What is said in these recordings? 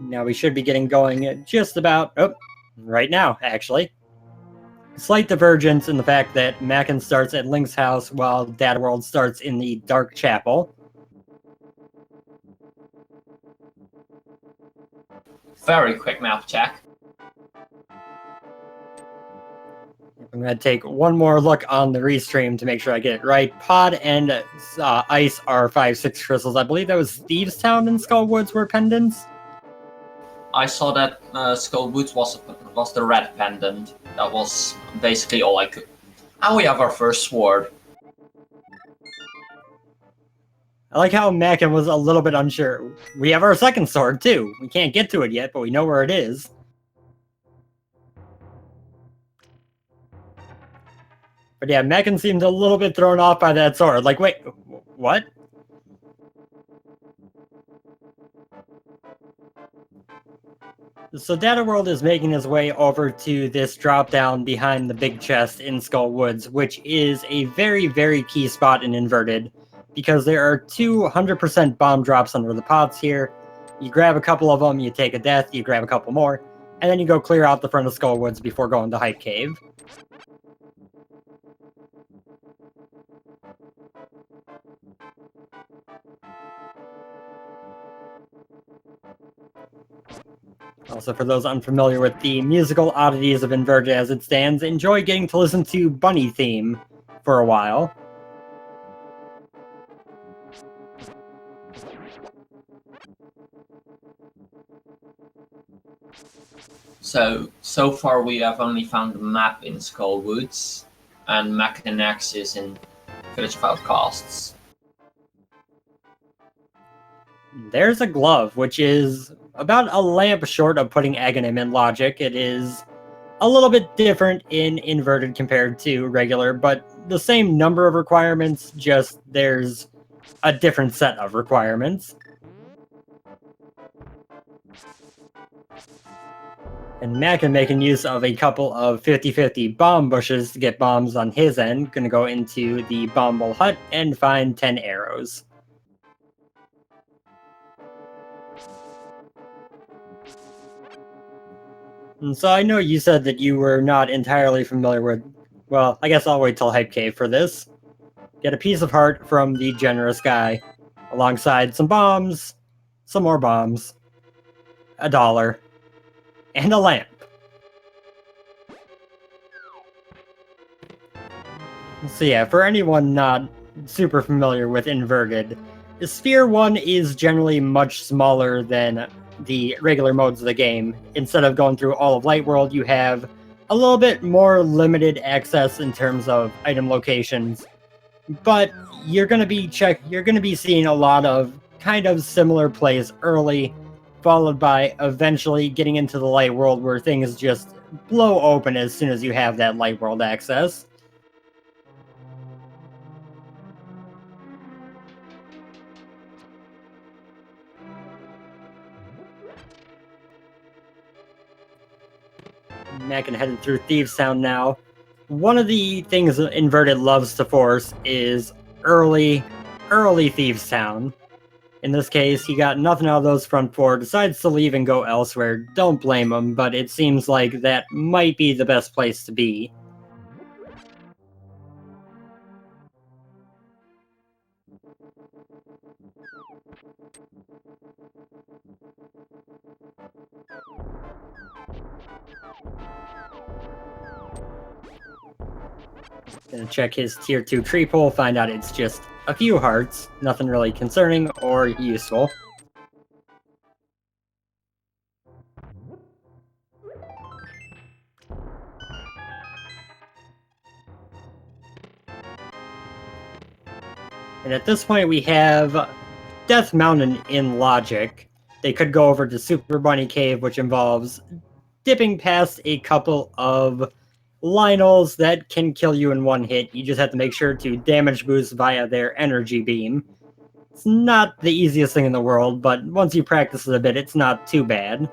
Now we should be getting going just about, right now, actually. Slight divergence in the fact that Makinx starts at Link's house while Dataworld starts in the Dark Chapel. Very quick map check. I'm going to take one more look on the restream to make sure I get it right. Pod and Ice are 5-6 crystals. I believe that was Thieves Town and Skull Woods were pendants. I saw that Skull Boots was the red pendant. That was basically all I could. And we have our first sword. I like how Mackin was a little bit unsure. We have our second sword, too. We can't get to it yet, but we know where it is. But yeah, Mackin seemed a little bit thrown off by that sword. Like, wait, what? So Dataworld is making his way over to this drop down behind the big chest in Skull Woods, which is a very, very key spot in Inverted, because there are 200% bomb drops under the pots here. You grab a couple of them, you take a death, you grab a couple more, and then you go clear out the front of Skull Woods before going to Hype Cave. Also, for those unfamiliar with the musical oddities of Inverted as it stands, enjoy getting to listen to Bunny Theme for a while. So far we have only found a map in Skull Woods, and Makinx is in Village of Outcasts. There's a glove, which is about a lamp short of putting Aghanim in Logic. It is a little bit different in Inverted compared to regular, but the same number of requirements, just there's a different set of requirements. And Mackin making use of a couple of 50-50 bomb bushes to get bombs on his end. Gonna go into the Bomble Hut and find 10 arrows. And so I know you said that you were not entirely familiar with... Well, I guess I'll wait till Hype Cave for this. Get a piece of heart from the generous guy, alongside some bombs, some more bombs, $1, and a lamp. So yeah, for anyone not super familiar with Inverted, Sphere 1 is generally much smaller than the regular modes of the game. Instead of going through all of Light World, you have a little bit more limited access in terms of item locations, but you're going to be seeing a lot of kind of similar plays early, followed by eventually getting into the Light World where things just blow open as soon as you have that Light World access. Mackin headed through Thieves Town now. One of the things Inverted loves to force is early Thieves Town. In this case, he got nothing out of those front four, decides to leave and go elsewhere. Don't blame him, but it seems like that might be the best place to be. Gonna check his tier 2 tree pole, find out it's just a few hearts, nothing really concerning or useful. And at this point we have Death Mountain in Logic. They could go over to Super Bunny Cave, which involves dipping past a couple of Lionels that can kill you in one hit. You just have to make sure to damage boost via their energy beam. It's not the easiest thing in the world, but once you practice it a bit, it's not too bad.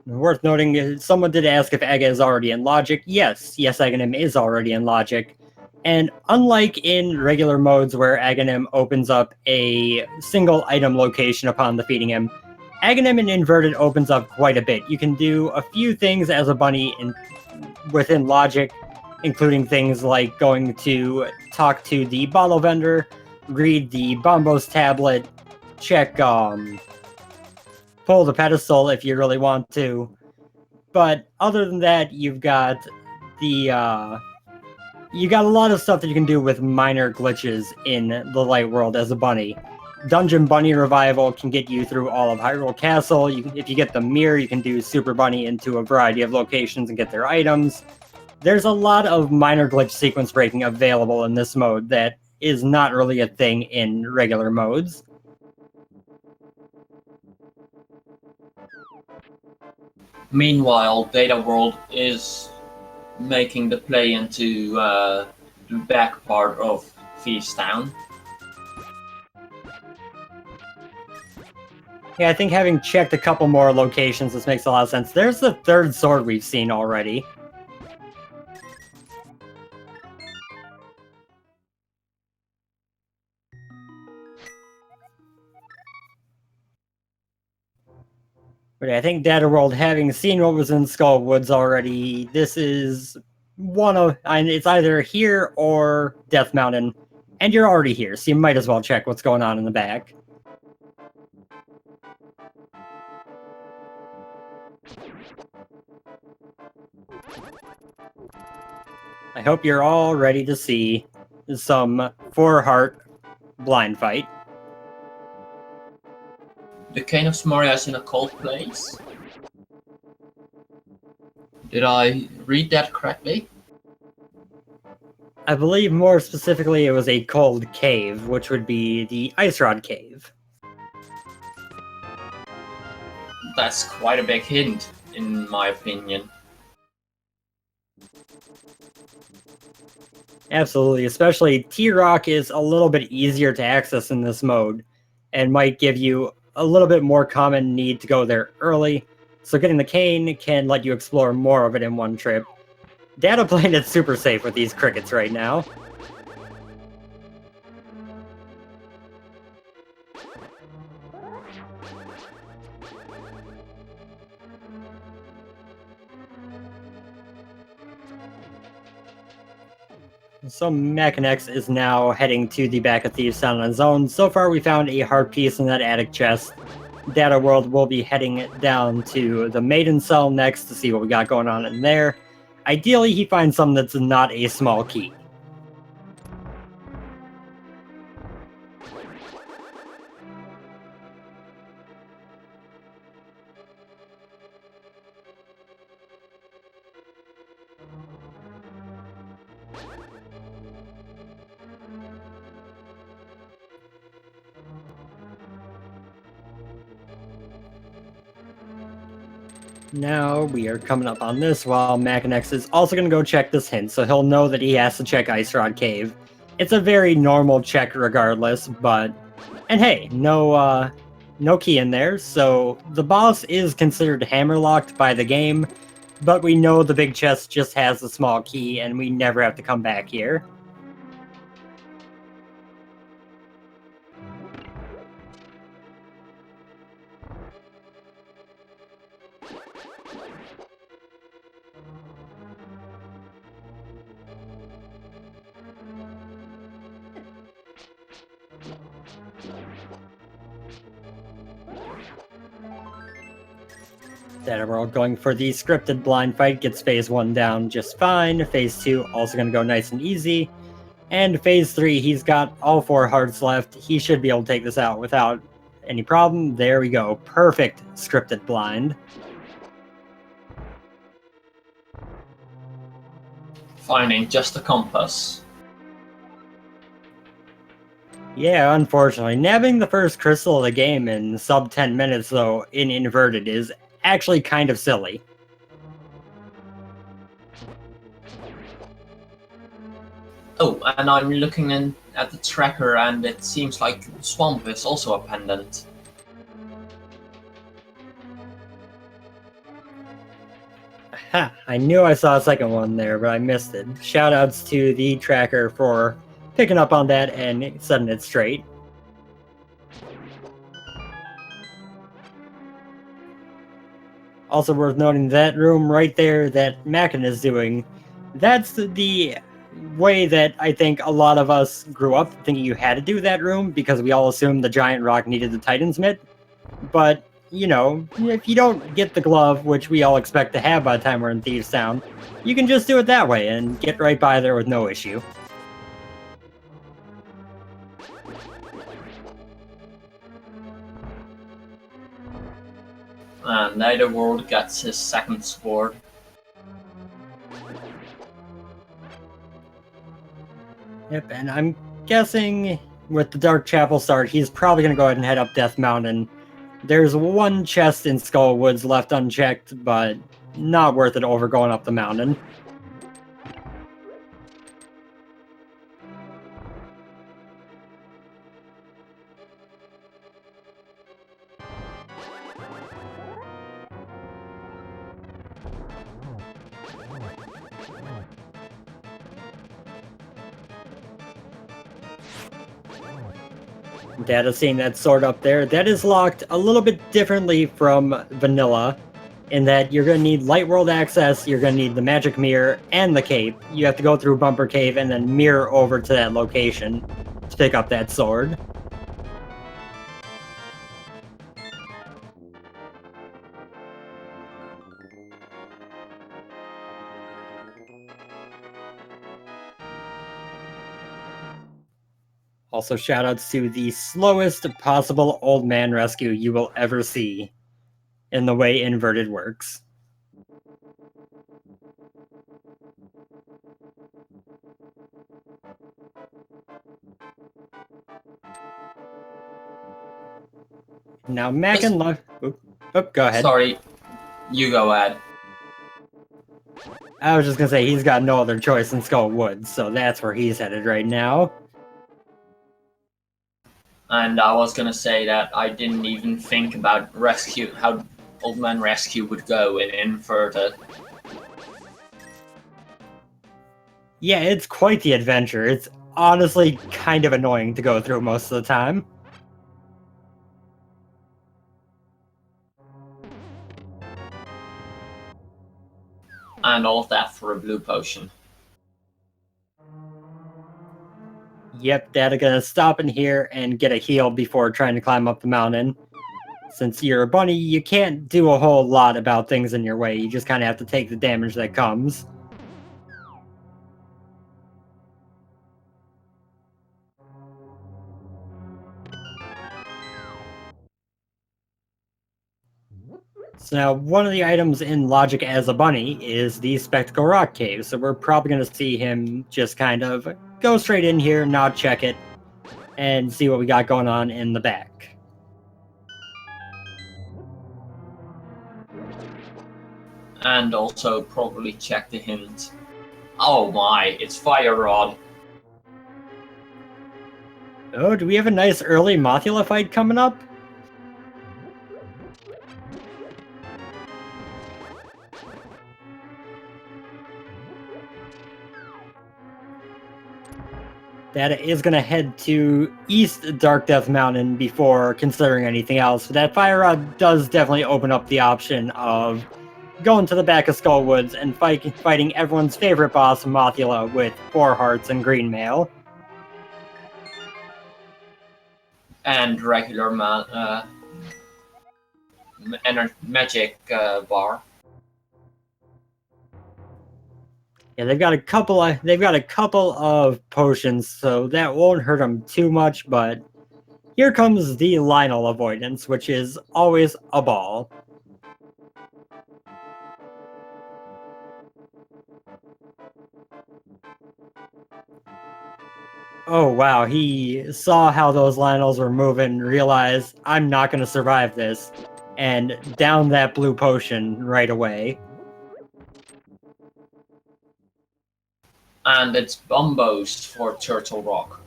Worth noting, someone did ask if Aga is already in Logic. Yes, Aghanim is already in Logic. And unlike in regular modes where Aghanim opens up a single item location upon defeating him, Aghanim in Inverted opens up quite a bit. You can do a few things as a bunny within Logic, including things like going to talk to the bottle vendor, read the Bombos tablet, check pull the pedestal if you really want to. But other than that, you've got a lot of stuff that you can do with minor glitches in the light world as a bunny. Dungeon Bunny Revival can get you through all of Hyrule Castle. If you get the mirror, you can do Super Bunny into a variety of locations and get their items. There's a lot of minor glitch sequence breaking available in this mode that is not really a thing in regular modes. Meanwhile, dataworld is making the play into the back part of Feast Town. Yeah, I think having checked a couple more locations, this makes a lot of sense. There's the third sword we've seen already. But I think Dataworld, having seen what was in Skull Woods already, this is it's either here or Death Mountain, and you're already here, so you might as well check what's going on in the back. I hope you're all ready to see some 4-heart blind fight. The Cane of Samaria is in a cold place. Did I read that correctly? I believe more specifically it was a cold cave, which would be the Ice Rod Cave. That's quite a big hint, in my opinion. Absolutely, especially T-Rock is a little bit easier to access in this mode, and might give you a little bit more common need to go there early, so getting the cane can let you explore more of it in one trip. Data playing it super safe with these crickets right now. So Makinx is now heading to the back of Thieves' Town on his own. So far we found a heart piece in that attic chest. Data World will be heading down to the Maiden Cell next to see what we got going on in there. Ideally he finds something that's not a small key. Now we are coming up on this while Makinx is also going to go check this hint, so he'll know that he has to check Ice Rod Cave. It's a very normal check regardless, but... And hey, no key in there, so the boss is considered hammerlocked by the game, but we know the big chest just has a small key and we never have to come back here. Dataworld going for the scripted blind fight, gets phase 1 down just fine. Phase 2 also going to go nice and easy. And phase 3, he's got all 4 hearts left. He should be able to take this out without any problem. There we go. Perfect scripted blind. Finding just a compass. Yeah, unfortunately. Nabbing the first crystal of the game in sub 10 minutes, though, in Inverted is actually kind of silly. Oh, and I'm looking at the tracker and it seems like Swamp is also a pendant. Ha! I knew I saw a second one there, but I missed it. Shoutouts to the tracker for picking up on that and setting it straight. Also worth noting, that room right there that Makin is doing, that's the way that I think a lot of us grew up thinking you had to do that room because we all assumed the giant rock needed the Titan's mitt. But, you know, if you don't get the glove, which we all expect to have by the time we're in Thieves Town, you can just do it that way and get right by there with no issue. And Netherworld gets his second sword. Yep, and I'm guessing with the Dark Chapel start, he's probably going to go ahead and head up Death Mountain. There's one chest in Skull Woods left unchecked, but not worth it over going up the mountain. Data seeing that sword up there, that is locked a little bit differently from vanilla, in that you're going to need light world access, you're going to need the magic mirror, and the cape. You have to go through Bumper Cave and then mirror over to that location to pick up that sword. Also, shoutouts to the slowest possible old man rescue you will ever see in the way inverted works. Now, Mac and Love. Go ahead. Sorry, you go ahead. I was just gonna say he's got no other choice in Skull Woods, so that's where he's headed right now. And I was gonna say that I didn't even think about how Old Man Rescue would go in inverted. Yeah, it's quite the adventure. It's honestly kind of annoying to go through most of the time. And all of that for a blue potion. Yep, Data gonna stop in here and get a heal before trying to climb up the mountain. Since you're a bunny, you can't do a whole lot about things in your way. You just kind of have to take the damage that comes. So now, one of the items in Logic as a bunny is the Spectacle Rock Cave, so we're probably going to see him just kind of go straight in here, not check it, and see what we got going on in the back. And also probably check the hint. Oh my, it's Fire Rod. Oh, do we have a nice early Mothula fight coming up? That is going to head to East Dark Death Mountain before considering anything else. But that Fire Rod does definitely open up the option of going to the back of Skull Woods and fighting everyone's favorite boss, Mothula, with 4 hearts and green mail. And regular magic bar. Yeah, they've got a couple of potions, so that won't hurt them too much, but here comes the Lionel avoidance, which is always a ball. Oh wow, he saw how those Lionels were moving, realized I'm not going to survive this, and down that blue potion right away. And it's Bumbos for Turtle Rock.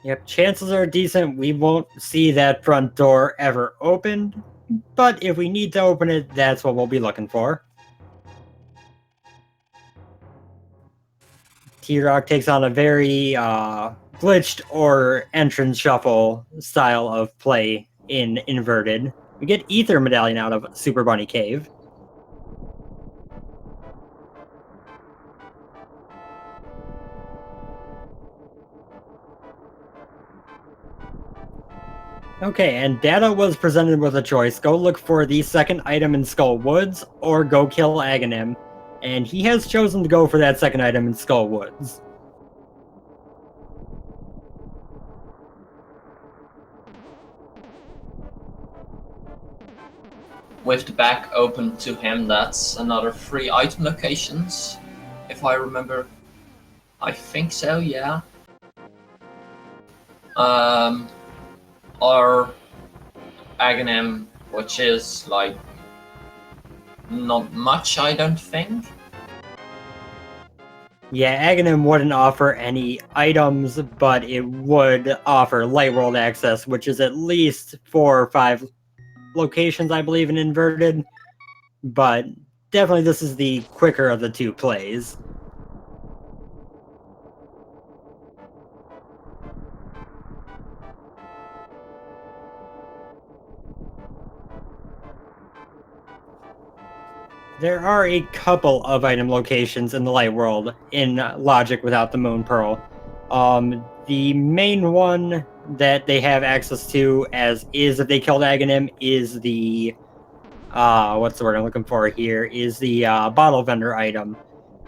Yep, chances are decent we won't see that front door ever opened, but if we need to open it, that's what we'll be looking for. T-Rock takes on a very glitched or entrance shuffle style of play in Inverted. We get Ether Medallion out of Super Bunny Cave. Okay, and Data was presented with a choice. Go look for the second item in Skull Woods, or go kill Aghanim. And he has chosen to go for that second item in Skull Woods. With the back open to him, that's another 3 item locations, if I remember. I think so, yeah. Or Aghanim, which is like not much, I don't think. Yeah, Aghanim wouldn't offer any items, but it would offer Light World access, which is at least 4 or 5 locations, I believe, in Inverted. But definitely this is the quicker of the 2 plays. There are a couple of item locations in the Light World in Logic without the Moon Pearl. The main one that they have access to, as is if they killed Aghanim, is the what's the word I'm looking for here? Is the bottle vendor item.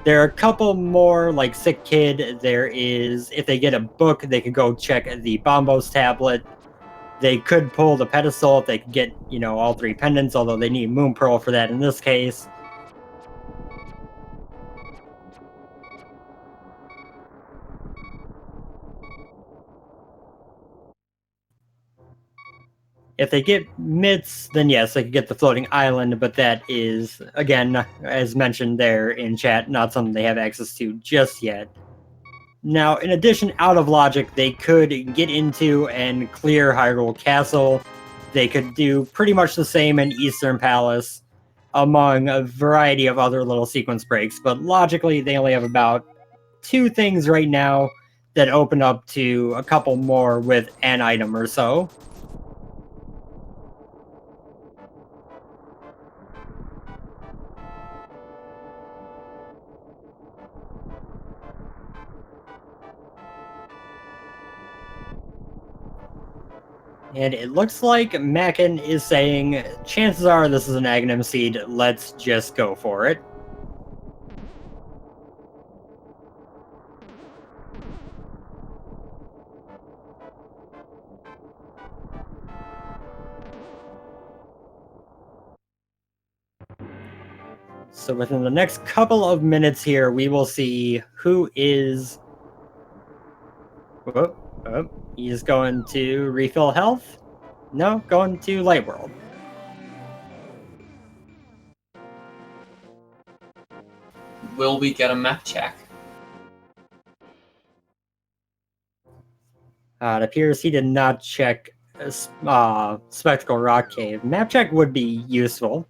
There are a couple more, like Sick Kid. There is, if they get a book, they could go check the Bombos tablet. They could pull the pedestal if they could get, all 3 pendants, although they need Moon Pearl for that in this case. If they get Mitts, then yes, they could get the floating island, but that is, again, as mentioned there in chat, not something they have access to just yet. Now, in addition, out of Logic, they could get into and clear Hyrule Castle. They could do pretty much the same in Eastern Palace, among a variety of other little sequence breaks, but logically, they only have about 2 things right now that open up to a couple more with an item or so. And it looks like Makin is saying, chances are this is an Aghanim seed, let's just go for it. So within the next couple of minutes here, we will see who is... He's going to refill health? No, going to Light World. Will we get a map check? It appears he did not check Spectacle Rock Cave. Map check would be useful.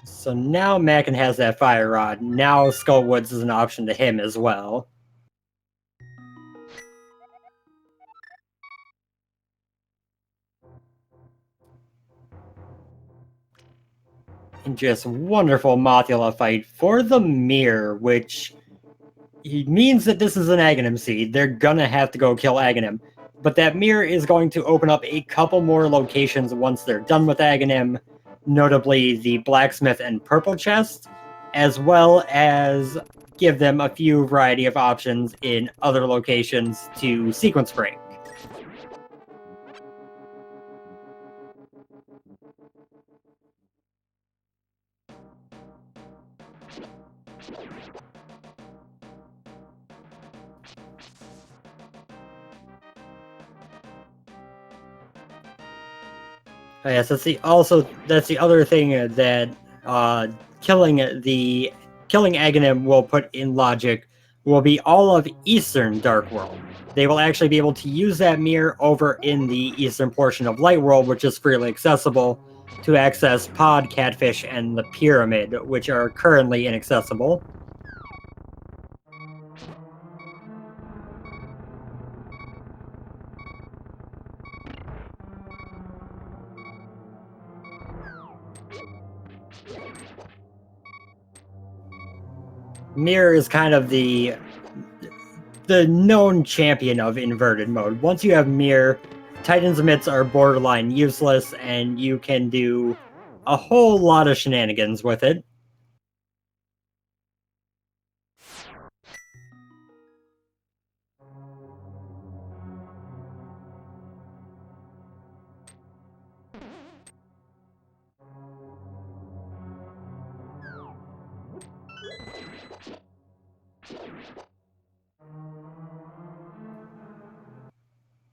So now Mackin has that fire rod. Now Skull Woods is an option to him as well. And just wonderful Mothula fight for the mirror, which means that this is an Aghanim seed. They're gonna have to go kill Aghanim. But that mirror is going to open up a couple more locations once they're done with Aghanim, notably the blacksmith and purple chest, as well as give them a few variety of options in other locations to sequence break. Oh, yes, that's the other thing that killing Aghanim will put in logic will be all of Eastern Dark World. They will actually be able to use that mirror over in the eastern portion of Light World, which is freely accessible, to access Pod, Catfish, and the Pyramid, which are currently inaccessible. Mirror is kind of the known champion of inverted mode. Once you have Mirror, Titan's Emits are borderline useless, and you can do a whole lot of shenanigans with it.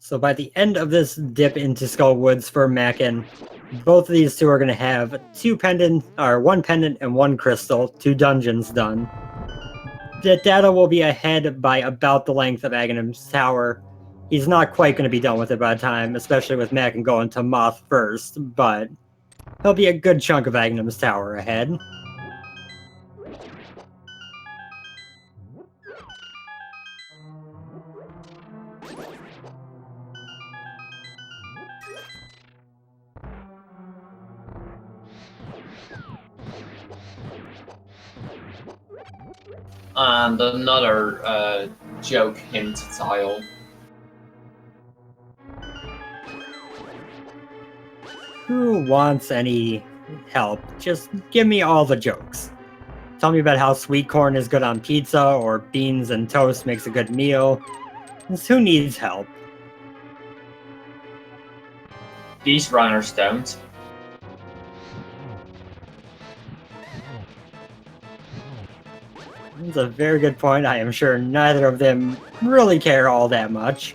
So by the end of this dip into Skull Woods for Makin, both of these two are going to have one pendant and one crystal, 2 dungeons done. The Data will be ahead by about the length of Aghanim's Tower. He's not quite going to be done with it by the time, especially with Makin going to Moth first, but he'll be a good chunk of Aghanim's Tower ahead. And another joke hint tile. Who wants any help? Just give me all the jokes. Tell me about how sweet corn is good on pizza, or beans and toast makes a good meal. Who needs help? These runners don't. That's a very good point. I am sure neither of them really care all that much.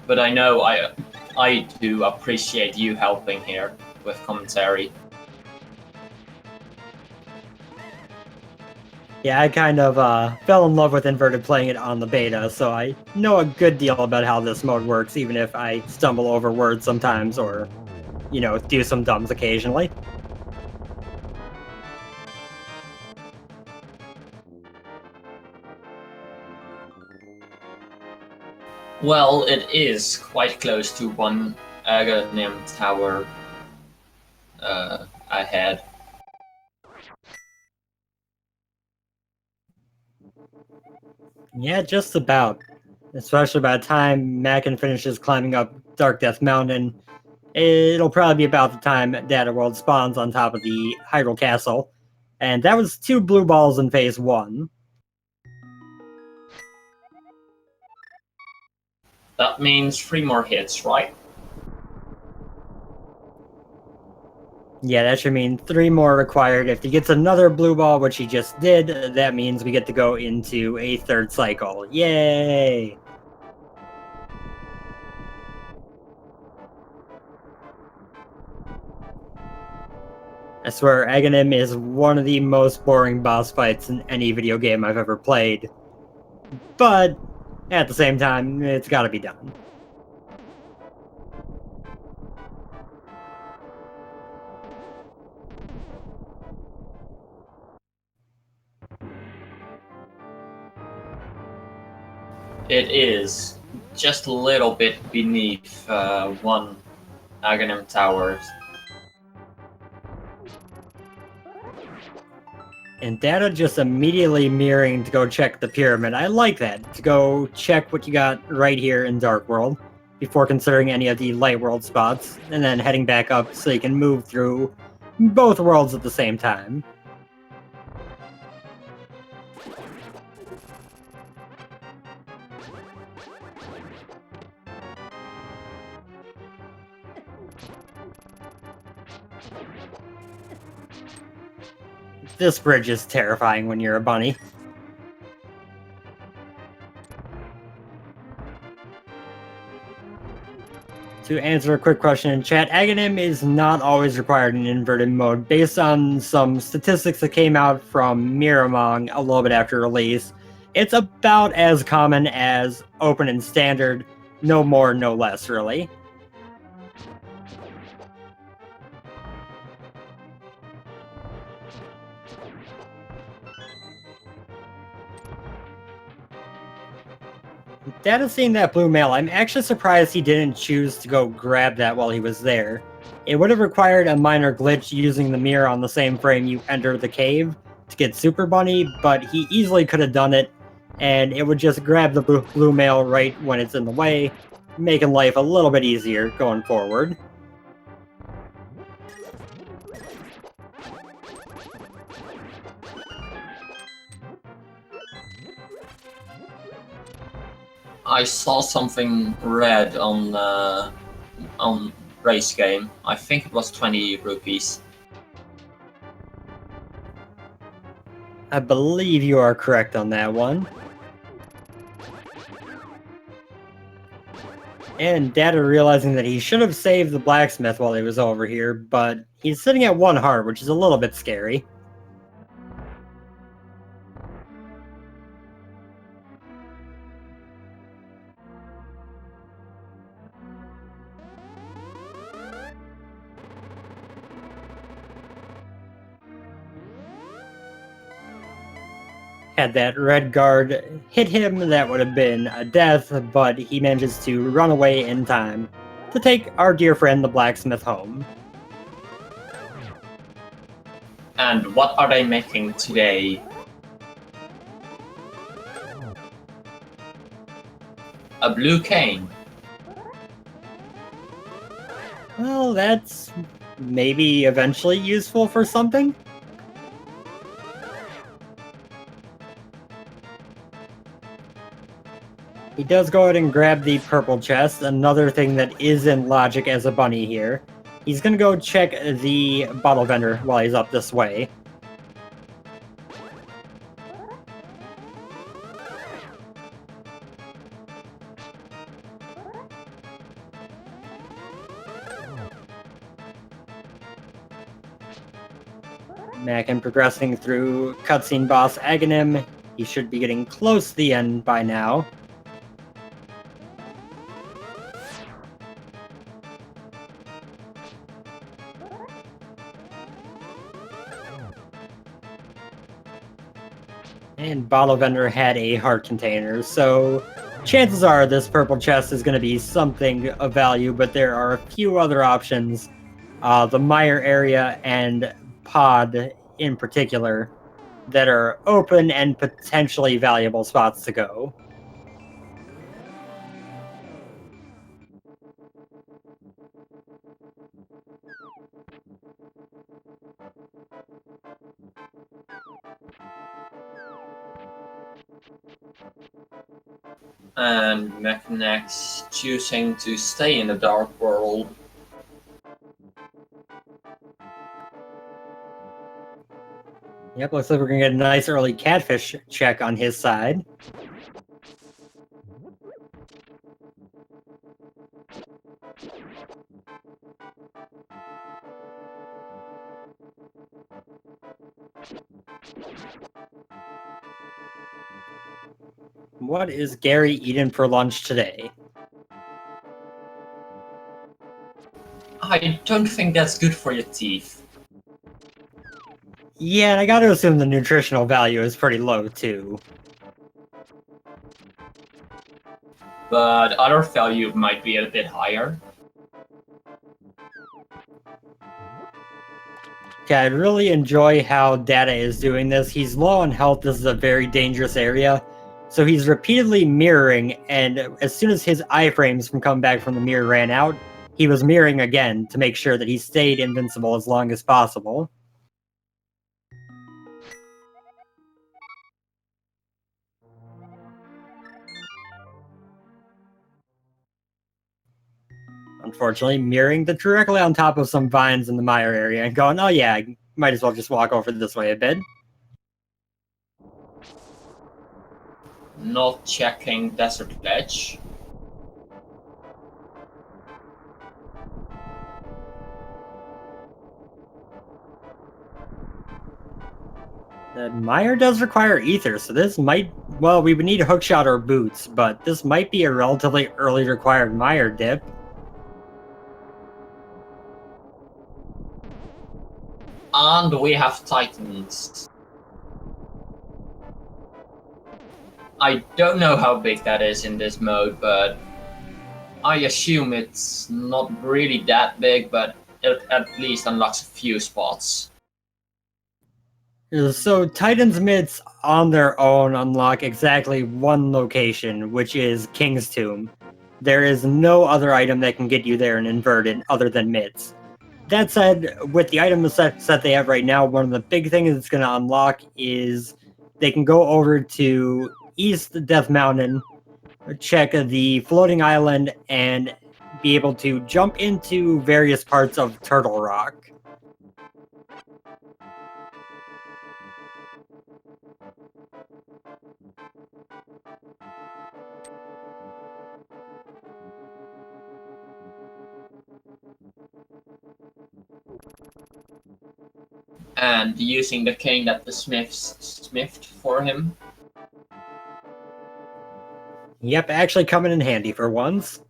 But I know I do appreciate you helping here with commentary. Yeah, I kind of fell in love with Inverted playing it on the beta, so I know a good deal about how this mode works, even if I stumble over words sometimes, or, you know, do some dumbs occasionally. Well, it is quite close to one Aghanim Tower ahead. Yeah, just about. Especially by the time Makin finishes climbing up Dark Death Mountain, it'll probably be about the time Data World spawns on top of the Hyrule Castle. And that was 2 blue balls in Phase 1. That means 3 more hits, right? Yeah, that should mean 3 more required. If he gets another blue ball, which he just did, that means we get to go into a 3rd cycle. Yay! I swear, Aghanim is one of the most boring boss fights in any video game I've ever played. But, at the same time, it's gotta be done. It is just a little bit beneath 1 Aghanim Tower. And Data just immediately mirroring to go check the pyramid. I like that, to go check what you got right here in Dark World, before considering any of the Light World spots, and then heading back up so you can move through both worlds at the same time. This bridge is terrifying when you're a bunny. To answer a quick question in chat, Aghanim is not always required in inverted mode. Based on some statistics that came out from Miramong a little bit after release, it's about as common as open and standard, no more, no less, really. Data seeing that blue mail, I'm actually surprised he didn't choose to go grab that while he was there. It would have required a minor glitch using the mirror on the same frame you enter the cave to get Super Bunny, but he easily could have done it, and it would just grab the blue mail right when it's in the way, making life a little bit easier going forward. I saw something red on race game. I think it was 20 rupees. I believe you are correct on that one. And Data realizing that he should have saved the blacksmith while he was over here, but he's sitting at 1 heart, which is a little bit scary. Had that red guard hit him, that would have been a death, but he manages to run away in time to take our dear friend the blacksmith home. And what are they making today? A blue cane. Well, that's maybe eventually useful for something. He does go ahead and grab the purple chest, another thing that isn't logic as a bunny here. He's gonna go check the bottle vendor while he's up this way. Makin progressing through cutscene boss Aghanim. He should be getting close to the end by now. And Bottle Vendor had a heart container, so chances are this purple chest is going to be something of value, but there are a few other options. The mire area and pod in particular that are open and potentially valuable spots to go. And Makinx choosing to stay in the dark world. Yep, looks like we're going to get a nice early catfish check on his side. What is Gary eating for lunch today? I don't think that's good for your teeth. Yeah, and I gotta assume the nutritional value is pretty low, too. But other value might be a bit higher. Okay, I really enjoy how Data is doing this. He's low on health, this is a very dangerous area. So he's repeatedly mirroring, and as soon as his iframes from coming back from the mirror ran out, he was mirroring again to make sure that he stayed invincible as long as possible. Unfortunately, mirroring directly on top of some vines in the mire area and going, oh yeah, I might as well just walk over this way a bit. Not checking Desert Ledge. Mire does require ether, so this might... Well, we would need a hookshot or boots, but this might be a relatively early required Mire dip. And we have Titans. I don't know how big that is in this mode, but I assume it's not really that big, but it at least unlocks a few spots. So Titan's Myths on their own unlock exactly one location, which is King's Tomb. There is no other item that can get you there in Inverted other than Myths. That said, with the item set they have right now, one of the big things it's going to unlock is they can go over to East Death Mountain, check the floating island, and be able to jump into various parts of Turtle Rock. And using the cane that the smiths smithed for him. Yep, actually coming in handy for once.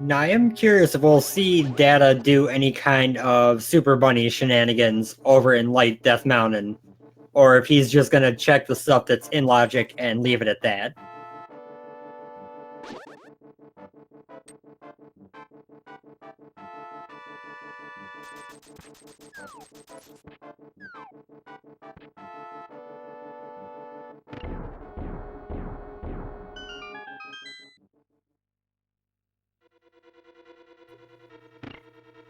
Now, I am curious if we'll see Data do any kind of Super Bunny shenanigans over in Light Death Mountain, or if he's just gonna check the stuff that's in Logic and leave it at that.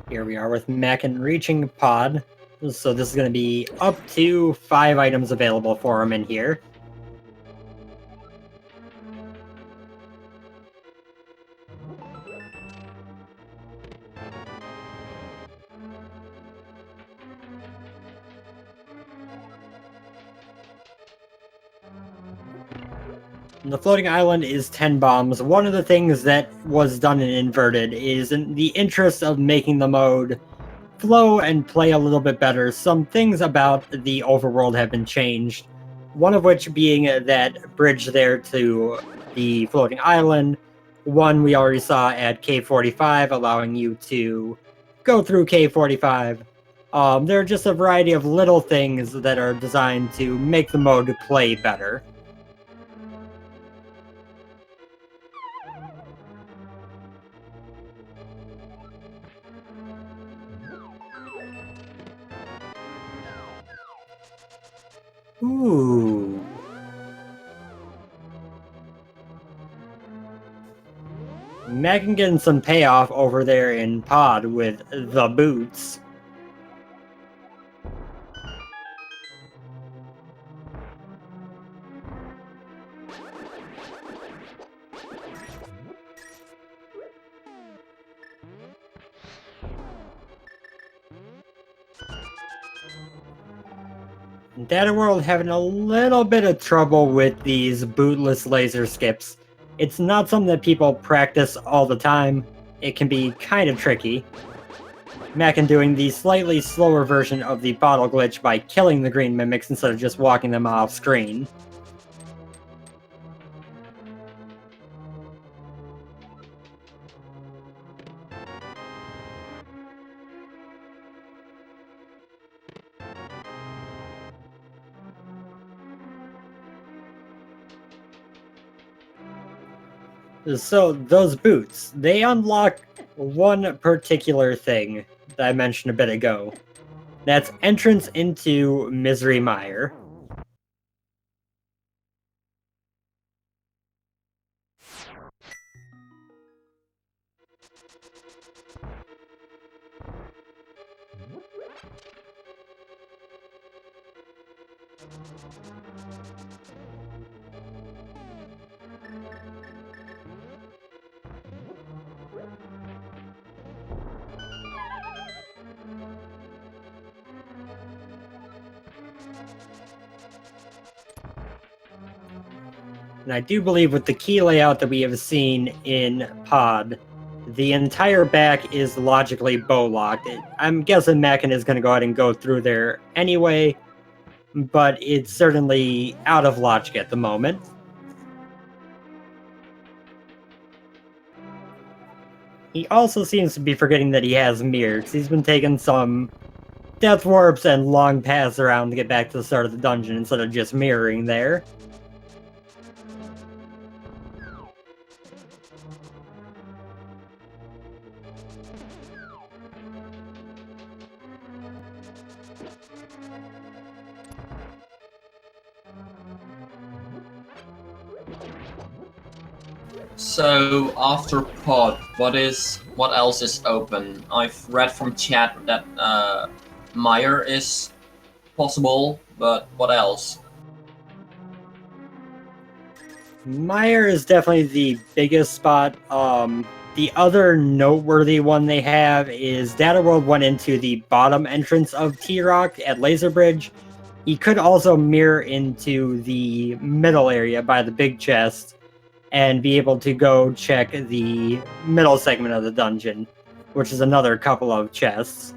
Here we are with Makinx reaching Pod. So this is going to be up to 5 items available for him in here. The floating island is 10 bombs. One of the things that was done in Inverted is in the interest of making the mode flow and play a little bit better. Some things about the overworld have been changed. One of which being that bridge there to the floating island. One we already saw at K45, allowing you to go through K45. There are just a variety of little things that are designed to make the mode play better. Ooh. Makinx getting some payoff over there in Pod with the boots. Dataworld having a little bit of trouble with these bootless laser skips. It's not something that people practice all the time. It can be kind of tricky. Makinx doing the slightly slower version of the bottle glitch by killing the green mimics instead of just walking them off screen. So, those boots, they unlock one particular thing that I mentioned a bit ago. That's entrance into Misery Mire. And I do believe with the key layout that we have seen in Pod, the entire back is logically bow-locked. I'm guessing Makin is going to go ahead and go through there anyway, but it's certainly out of logic at the moment. He also seems to be forgetting that he has mirror, because he's been taking some death warps and long paths around to get back to the start of the dungeon instead of just mirroring there. So after Pod, what else is open? I've read from chat that Meyer is possible, but what else? Meyer is definitely the biggest spot. The other noteworthy one they have is Dataworld went into the bottom entrance of T-Rock at Laser Bridge. He could also mirror into the middle area by the big chest and be able to go check the middle segment of the dungeon, which is another couple of chests.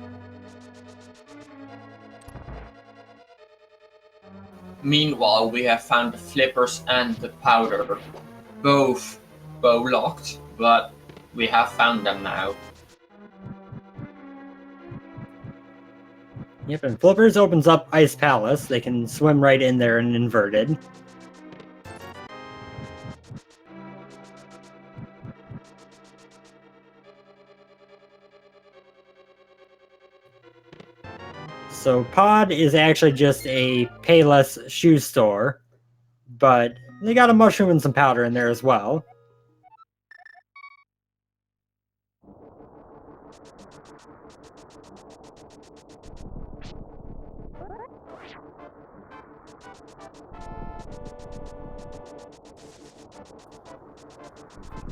Meanwhile, we have found the flippers and the powder, both bow locked, but we have found them now. Yep, and Flippers opens up Ice Palace. They can swim right in there and inverted. So Pod is actually just a Payless shoe store, but they got a mushroom and some powder in there as well.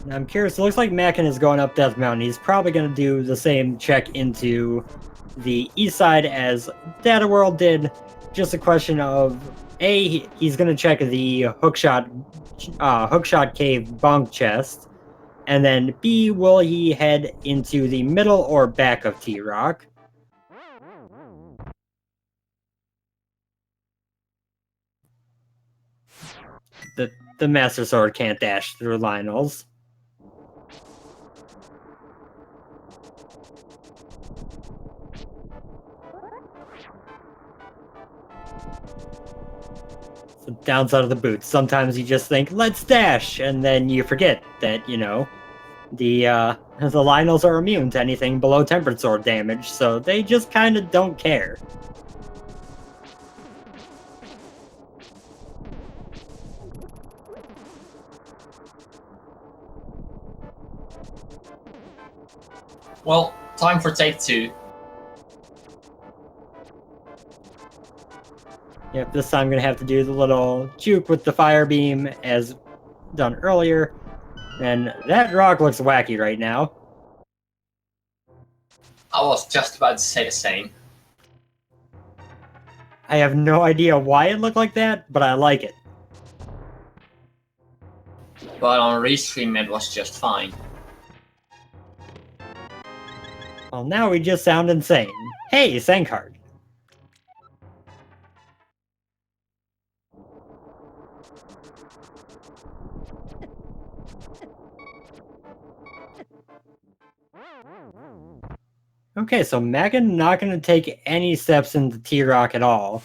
Now I'm curious, it looks like Makin is going up Death Mountain. He's probably going to do the same check into the east side as Dataworld did. Just a question of, A, he's going to check the hookshot cave bunk chest, and then B, will he head into the middle or back of T-Rock? The Master Sword can't dash through Lionel's. It's the downside of the boots. Sometimes you just think, let's dash, and then you forget that, you know, the Lionels are immune to anything below Tempered Sword damage, so they just kind of don't care. Well, time for take 2. Yep, this time I'm going to have to do the little juke with the fire beam as done earlier. And that rock looks wacky right now. I was just about to say the same. I have no idea why it looked like that, but I like it. But on restream it was just fine. Well, now we just sound insane. Hey, Sankard. Okay, so Makin not going to take any steps into T-Rock at all.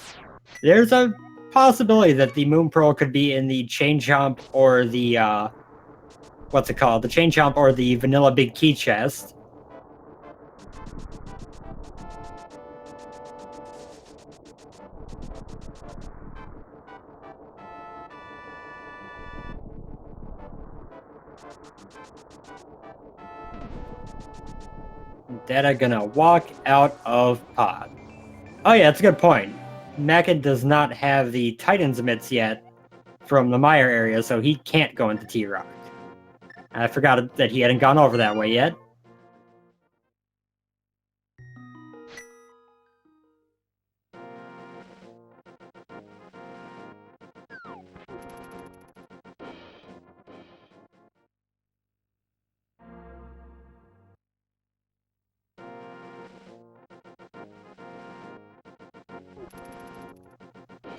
There's a possibility that the Moon Pearl could be in the Chain Chomp or the, what's it called? The Chain Chomp or the Vanilla Big Key Chest. Data gonna walk out of Pod. Oh yeah, that's a good point. Makin does not have the Titan's Mitts yet from the Meyer area, so he can't go into T-Rock. I forgot that he hadn't gone over that way yet.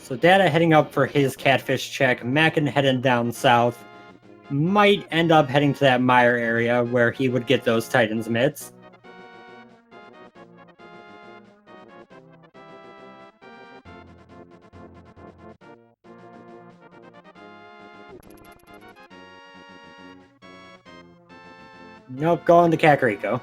So Data heading up for his catfish check, Mackin heading down south, might end up heading to that mire area where he would get those Titan's mitts. Nope, going to Kakariko.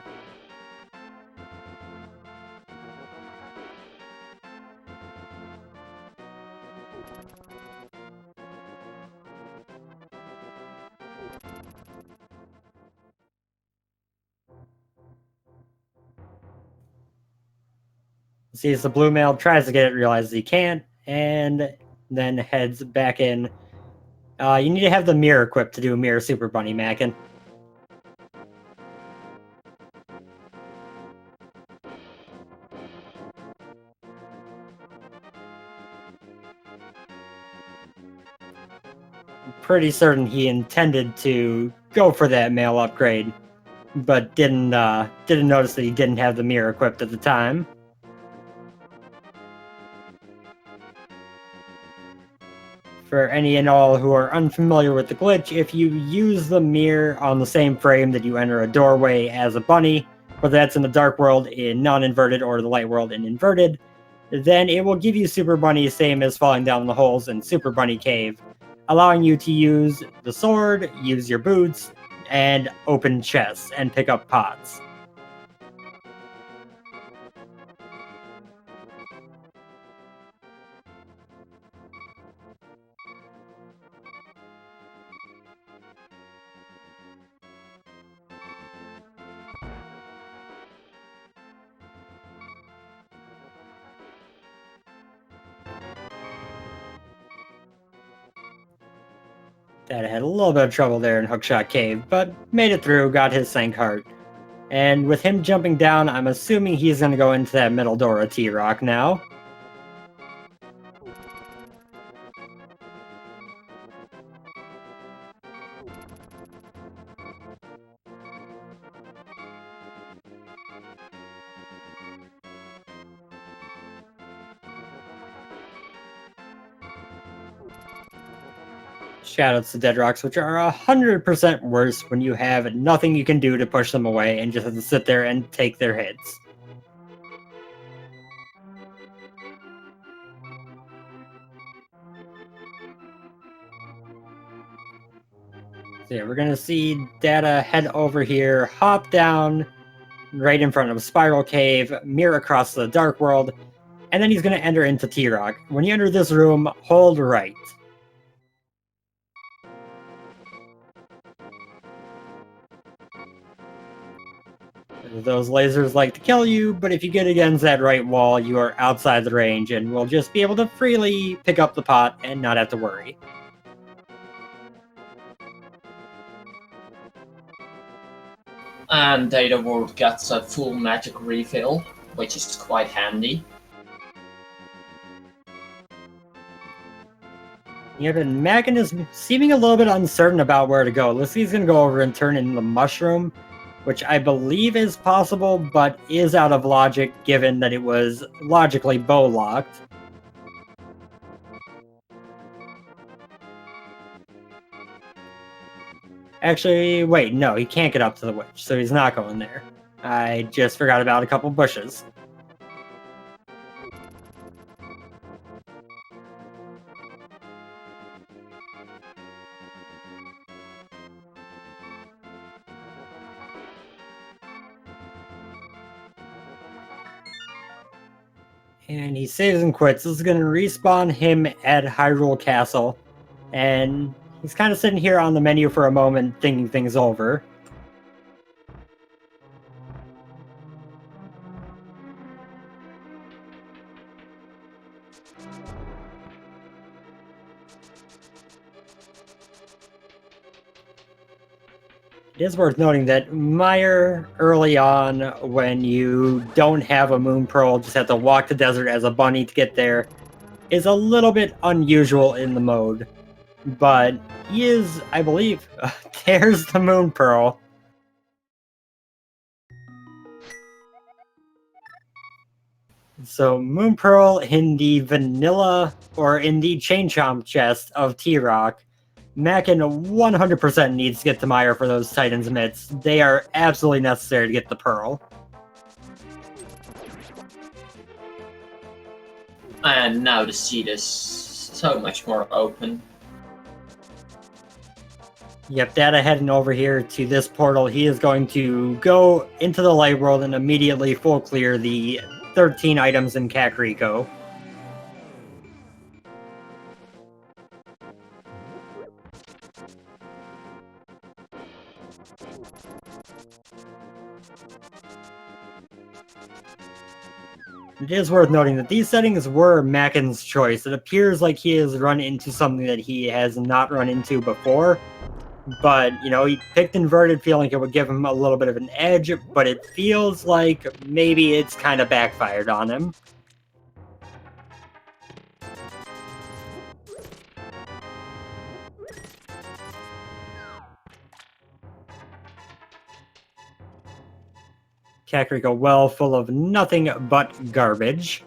Sees the blue male, tries to get it, realizes he can't, and then heads back in. You need to have the mirror equipped to do Mirror Super Bunny, Mackin. Pretty certain he intended to go for that male upgrade, but didn't notice that he didn't have the mirror equipped at the time. For any and all who are unfamiliar with the glitch, if you use the mirror on the same frame that you enter a doorway as a bunny, whether that's in the dark world in non-inverted or the light world in inverted, then it will give you Super Bunny, same as falling down the holes in Super Bunny Cave, allowing you to use the sword, use your boots, and open chests and pick up pots. That had a little bit of trouble there in Hookshot Cave, but made it through, got his sank heart. And with him jumping down, I'm assuming he's going to go into that middle door of T-Rock now. Shoutouts to Dead Rocks, which are 100% worse when you have nothing you can do to push them away and just have to sit there and take their hits. So yeah, we're gonna see Data head over here, hop down right in front of Spiral Cave, mirror across the Dark World, and then he's gonna enter into T-Rock. When you enter this room, hold right. Those lasers like to kill you, but if you get against that right wall, you are outside the range and will just be able to freely pick up the pot and not have to worry. And dataworld gets a full magic refill, which is quite handy. Yeah, but Mackin is seeming a little bit uncertain about where to go. Looks like he's going to go over and turn into the mushroom, which I believe is possible, but is out of logic given that it was logically bow-locked. Actually, wait, no, he can't get up to the witch, so he's not going there. I just forgot about a couple bushes. And he saves and quits. This is going to respawn him at Hyrule Castle. And he's kind of sitting here on the menu for a moment, thinking things over. It is worth noting that Mire, early on, when you don't have a Moon Pearl, just have to walk the desert as a bunny to get there, is a little bit unusual in the mode. But he is, I believe, there's the Moon Pearl. So Moon Pearl in the vanilla or in the Chain Chomp chest of T-Rock, Mackin 100% needs to get to Meyer for those Titan's mitts. They are absolutely necessary to get the Pearl. And now the seed is so much more open. Yep, Data heading over here to this portal. He is going to go into the light world and immediately full clear the 13 items in Kakariko. It is worth noting that these settings were Makin's choice. It appears like he has run into something that he has not run into before. But, you know, he picked inverted feeling it would give him a little bit of an edge, but it feels like maybe it's kind of backfired on him. Kakariko well full of nothing but garbage.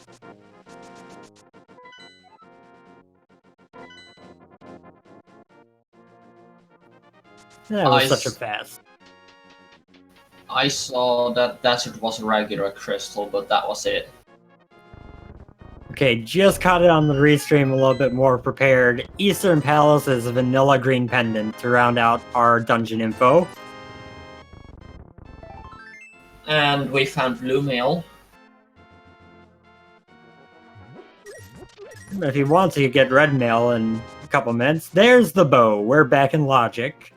That was such a fast. I saw that desert was a regular crystal, but that was it. Okay, just caught it on the restream a little bit more prepared. Eastern Palace is a vanilla green pendant to round out our dungeon info. And we found blue mail. If you want to get red mail in a couple minutes, there's the bow. We're back in logic.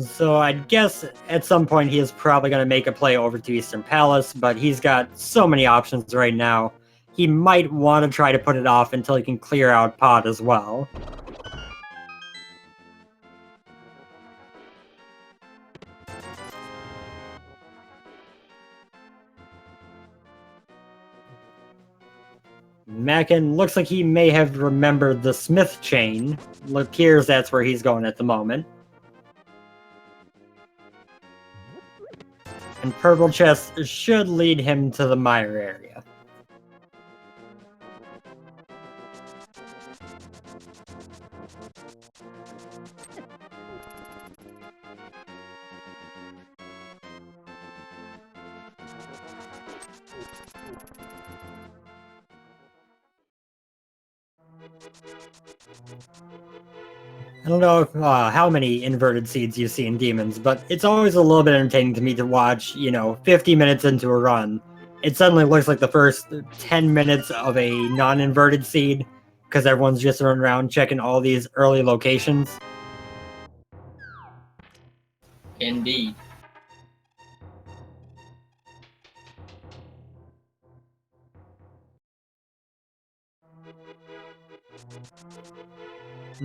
So I guess at some point he is probably going to make a play over to Eastern Palace, but he's got so many options right now. He might want to try to put it off until he can clear out Pod as well. Mackin looks like he may have remembered the Smith chain. It appears that's where he's going at the moment. And Purple Chest should lead him to the Mire area. I don't know how many inverted seeds you see in Demons, but it's always a little bit entertaining to me to watch, 50 minutes into a run. It suddenly looks like the first 10 minutes of a non-inverted seed, because everyone's just running around checking all these early locations. Indeed.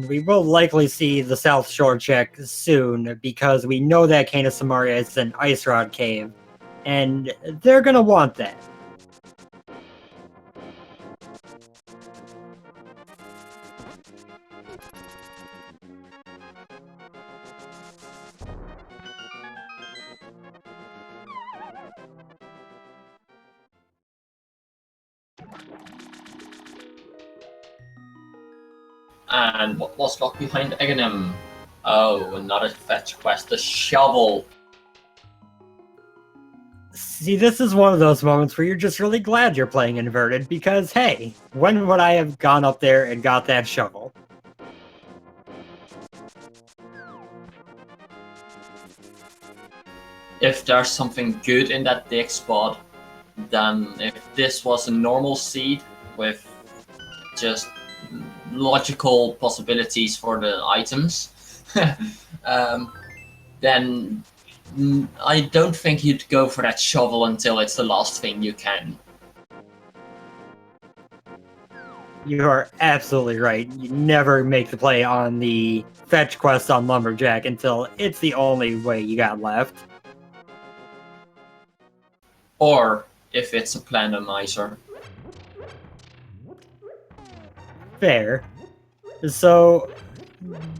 We will likely see the South Shore check soon, because we know that Canis Samaria is an Ice Rod Cave, and they're gonna want that. And what was locked behind Aghanim? Oh, another fetch quest, the shovel. See, this is one of those moments where you're just really glad you're playing inverted, because hey, when would I have gone up there and got that shovel? If there's something good in that dig spot, then if this was a normal seed with just logical possibilities for the items, then I don't think you'd go for that shovel until it's the last thing you can. You are absolutely right. You never make the play on the fetch quest on Lumberjack until it's the only way you got left. Or if it's a Randomizer. Fair. So,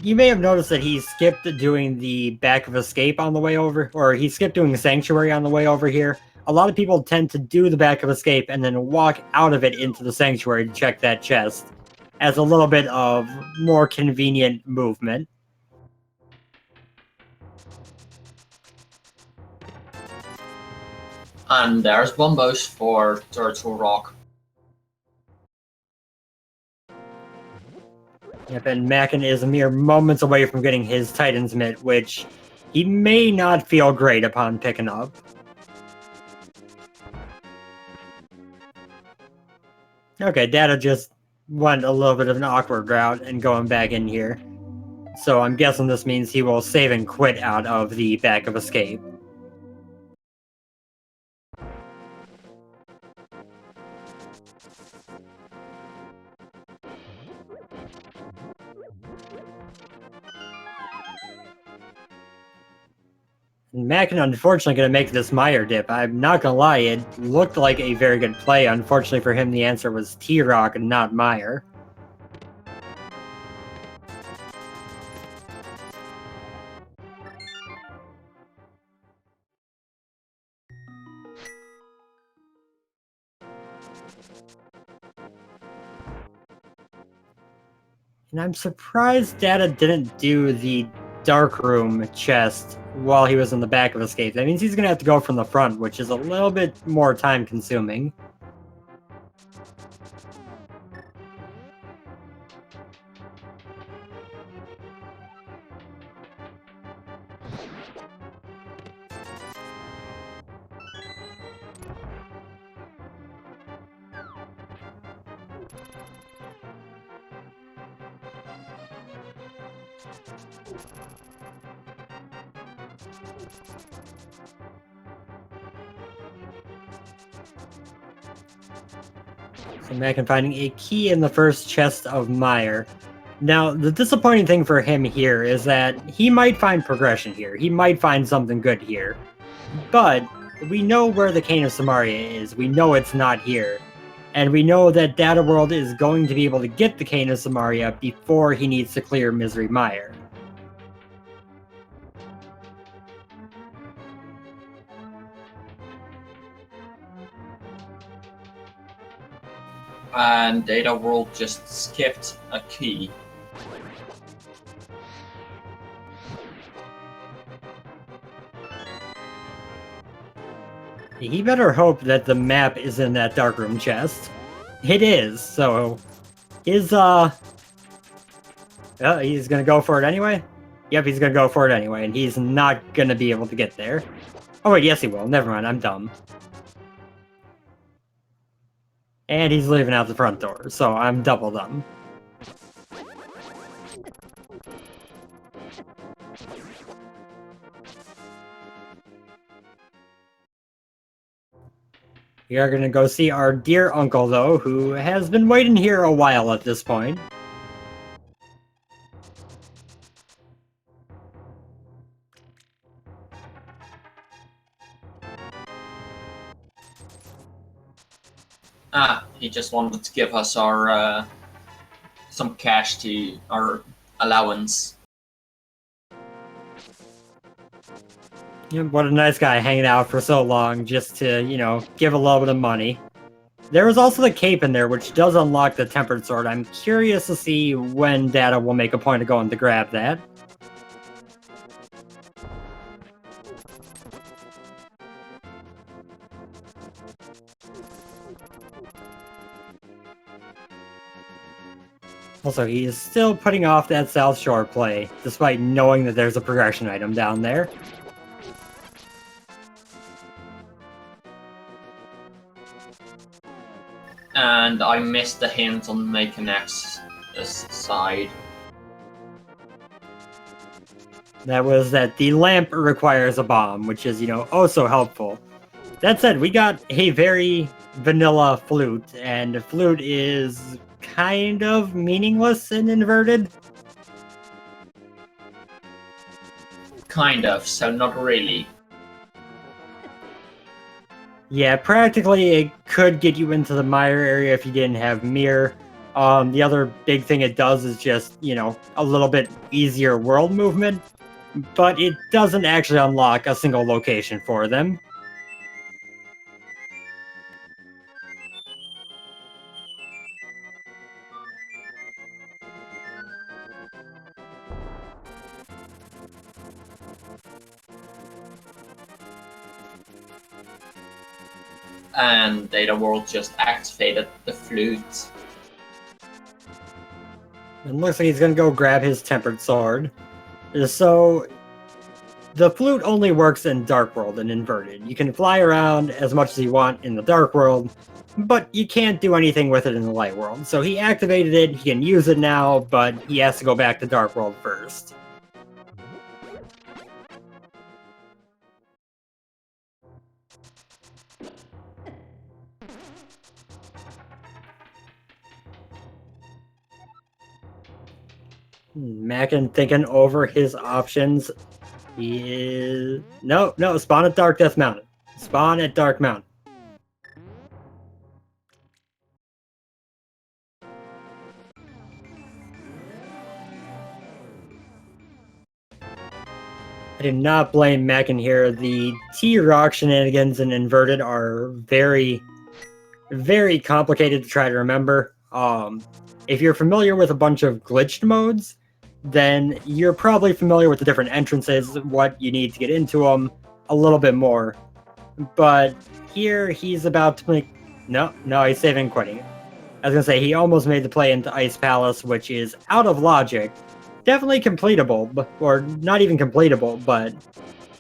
you may have noticed that he skipped doing the back of escape on the way over, or he skipped doing the sanctuary on the way over here. A lot of people tend to do the back of escape and then walk out of it into the sanctuary to check that chest as a little bit of more convenient movement. And there's bombos for Turtle Rock. Yep, and Makin is a mere moments away from getting his Titan's Mitt, which he may not feel great upon picking up. Okay, Data just went a little bit of an awkward route and going back in here. So I'm guessing this means he will save and quit out of the back of escape. Makin unfortunately going to make this Meyer dip. I'm not going to lie, it looked like a very good play. Unfortunately for him, the answer was T-Rock and not Meyer. And I'm surprised Data didn't do the dark room chest while he was in the back of escape. That means he's going to have to go from the front, which is a little bit more time consuming. So Makin finding a key in the first chest of Meyer. Now, the disappointing thing for him here is that he might find progression here. He might find something good here. But we know where the Cane of Samaria is. We know it's not here. And we know that Dataworld is going to be able to get the Cane of Samaria before he needs to clear Misery Meyer. And Data World just skipped a key. He better hope that the map is in that darkroom chest. It is, so he's gonna go for it anyway? Yep, he's gonna go for it anyway, and he's not gonna be able to get there. Oh wait, yes he will. Never mind, I'm dumb. And he's leaving out the front door, so I'm double dumb. We are going to go see our dear uncle, though, who has been waiting here a while at this point. He just wanted to give us our some cash to our allowance. Yeah, what a nice guy hanging out for so long just to, give a little bit of money. There was also the cape in there, which does unlock the Tempered Sword. I'm curious to see when Data will make a point of going to grab that. Also, he is still putting off that South Shore play, despite knowing that there's a progression item down there. And I missed the hint on Makinx side. That was that the lamp requires a bomb, which is, oh so helpful. That said, we got a very vanilla flute, and the flute is kind of meaningless and inverted. Kind of, so not really. Yeah, practically it could get you into the Meyer area if you didn't have Mirror. The other big thing it does is just, you know, a little bit easier world movement, but it doesn't actually unlock a single location for them. And dataworld just activated the flute. It looks like he's gonna go grab his tempered sword. So, the flute only works in Dark World and Inverted. You can fly around as much as you want in the Dark World, but you can't do anything with it in the Light World. So he activated it, he can use it now, but he has to go back to Dark World first. Mackin thinking over his options. He is... No, spawn at Dark Death Mountain. Spawn at Dark Mountain. I do not blame Mackin here. The T-Rock shenanigans in Inverted are very, very complicated to try to remember. If you're familiar with a bunch of glitched modes, then you're probably familiar with the different entrances, what you need to get into them, a little bit more. But here, he's about to make... No, he's saving and quitting. I was gonna say, he almost made the play into Ice Palace, which is out of logic. Definitely completable, or not even completable, but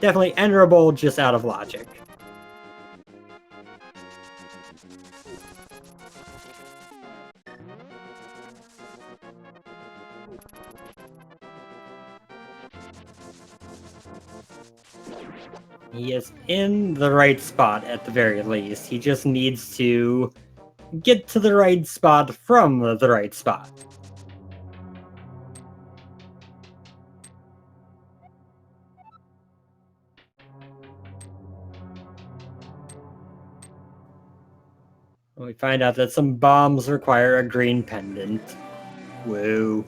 definitely enterable, just out of logic. He is in the right spot at the very least. He just needs to get to the right spot from the right spot. We find out that some bombs require a green pendant. Woo.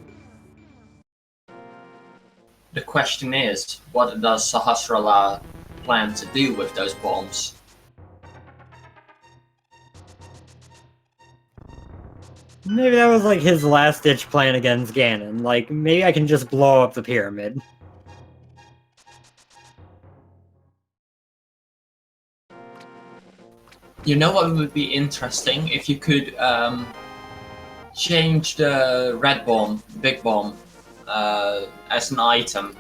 The question is, what does Sahasrara plan to do with those bombs? Maybe that was like his last-ditch plan against Ganon. Like, maybe I can just blow up the pyramid. You know what would be interesting? If you could change the red bomb, big bomb, as an item.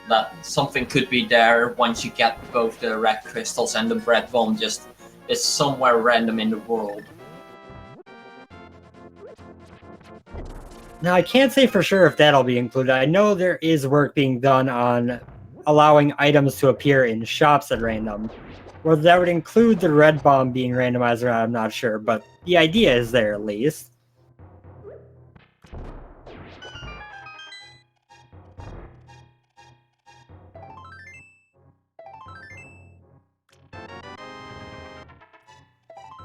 That something could be there once you get both the red crystals and the red bomb just is somewhere random in the world. Now, I can't say for sure if that'll be included. I know there is work being done on allowing items to appear in shops at random. Whether that would include the red bomb being randomized or not, I'm not sure, but the idea is there at least.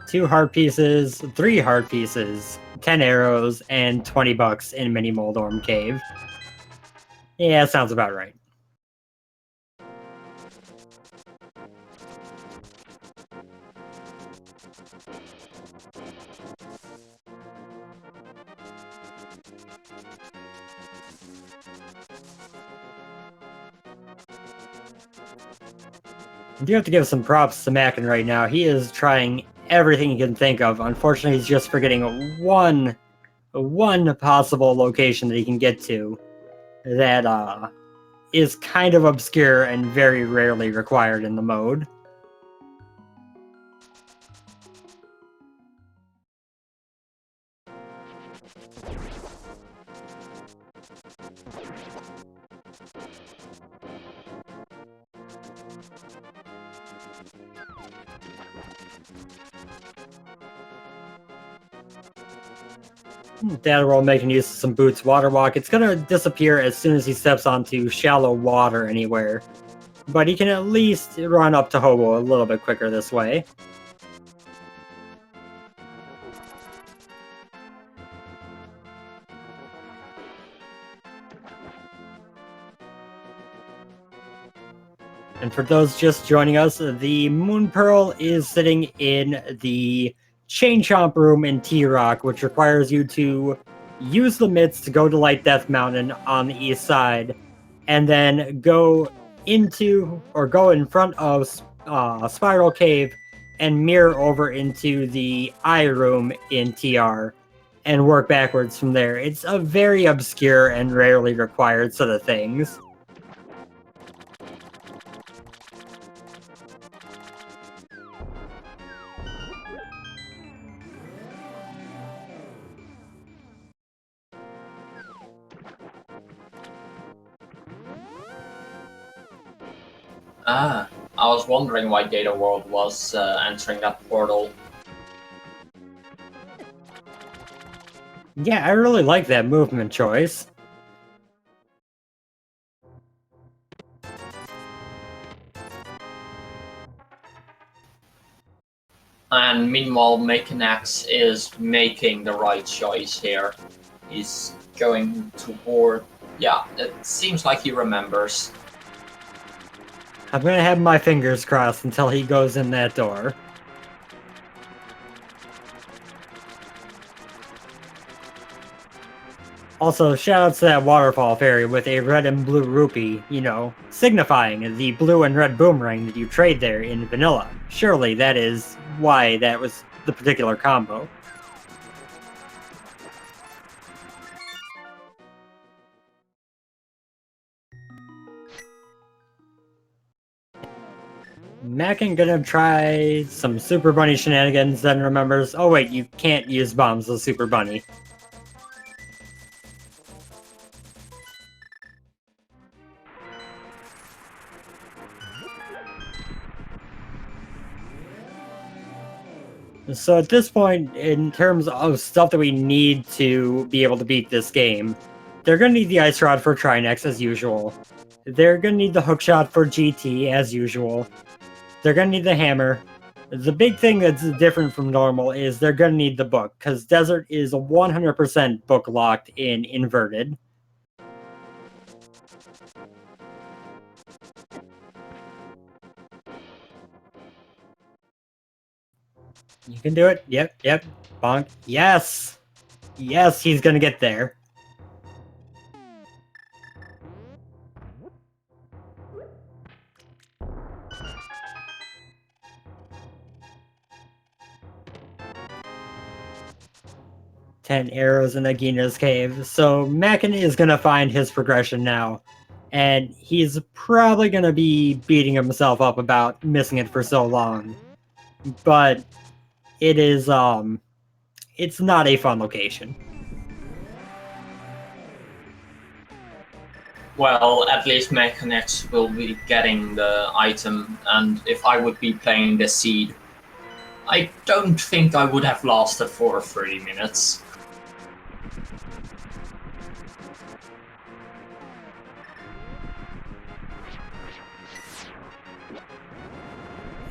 Two heart pieces, 3 heart pieces, 10 arrows, and 20 bucks in Mini Moldorm Cave. Yeah, sounds about right. I do have to give some props to Mackin right now. He is trying everything he can think of. Unfortunately, he's just forgetting one possible location that he can get to that is kind of obscure and very rarely required in the mode. Dataworld making use of some Boots Water Walk. It's gonna disappear as soon as he steps onto shallow water anywhere. But he can at least run up to Hobo a little bit quicker this way. And for those just joining us, the Moon Pearl is sitting in the Chain Chomp room in T-Rock, which requires you to use the mitts to go to Light Death Mountain on the east side, and then go into, or go in front of Spiral Cave and mirror over into the Eye room in TR, and work backwards from there. It's a very obscure and rarely required set of things. Ah, I was wondering why Dataworld was entering that portal. Yeah, I really like that movement choice. And meanwhile, Makinx is making the right choice here. He's going toward... Yeah, it seems like he remembers. I'm gonna have my fingers crossed until he goes in that door. Also, shoutouts to that waterfall fairy with a red and blue rupee, you know, signifying the blue and red boomerang that you trade there in vanilla. Surely that is why that was the particular combo. Makin gonna try some Super Bunny shenanigans, then remembers, oh wait, you can't use bombs with Super Bunny. So at this point, in terms of stuff that we need to be able to beat this game, they're gonna need the Ice Rod for Trinex as usual. They're gonna need the Hookshot for GT as usual. They're gonna need the hammer. The big thing that's different from normal is they're gonna need the book, because Desert is 100% book locked in Inverted. You can do it. Yep. Bonk. Yes! Yes, he's gonna get there. Ten arrows in Nagina's cave. So Makin is gonna find his progression now. And he's probably gonna be beating himself up about missing it for so long. But it is it's not a fun location. Well, at least Makinx will be getting the item, and if I would be playing the seed, I don't think I would have lasted for 30 minutes.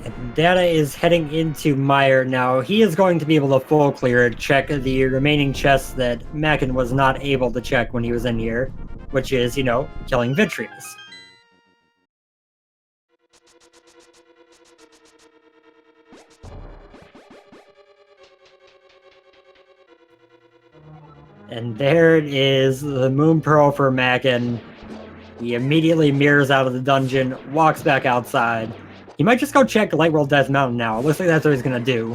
And Data is heading into Meyer now. He is going to be able to full clear it, check the remaining chests that Makin was not able to check when he was in here, which is, you know, killing Vitreous. And there it is, the Moon Pearl for Makin. He immediately mirrors out of the dungeon, walks back outside. He might just go check Lightworld Death Mountain now. It looks like that's what he's gonna do,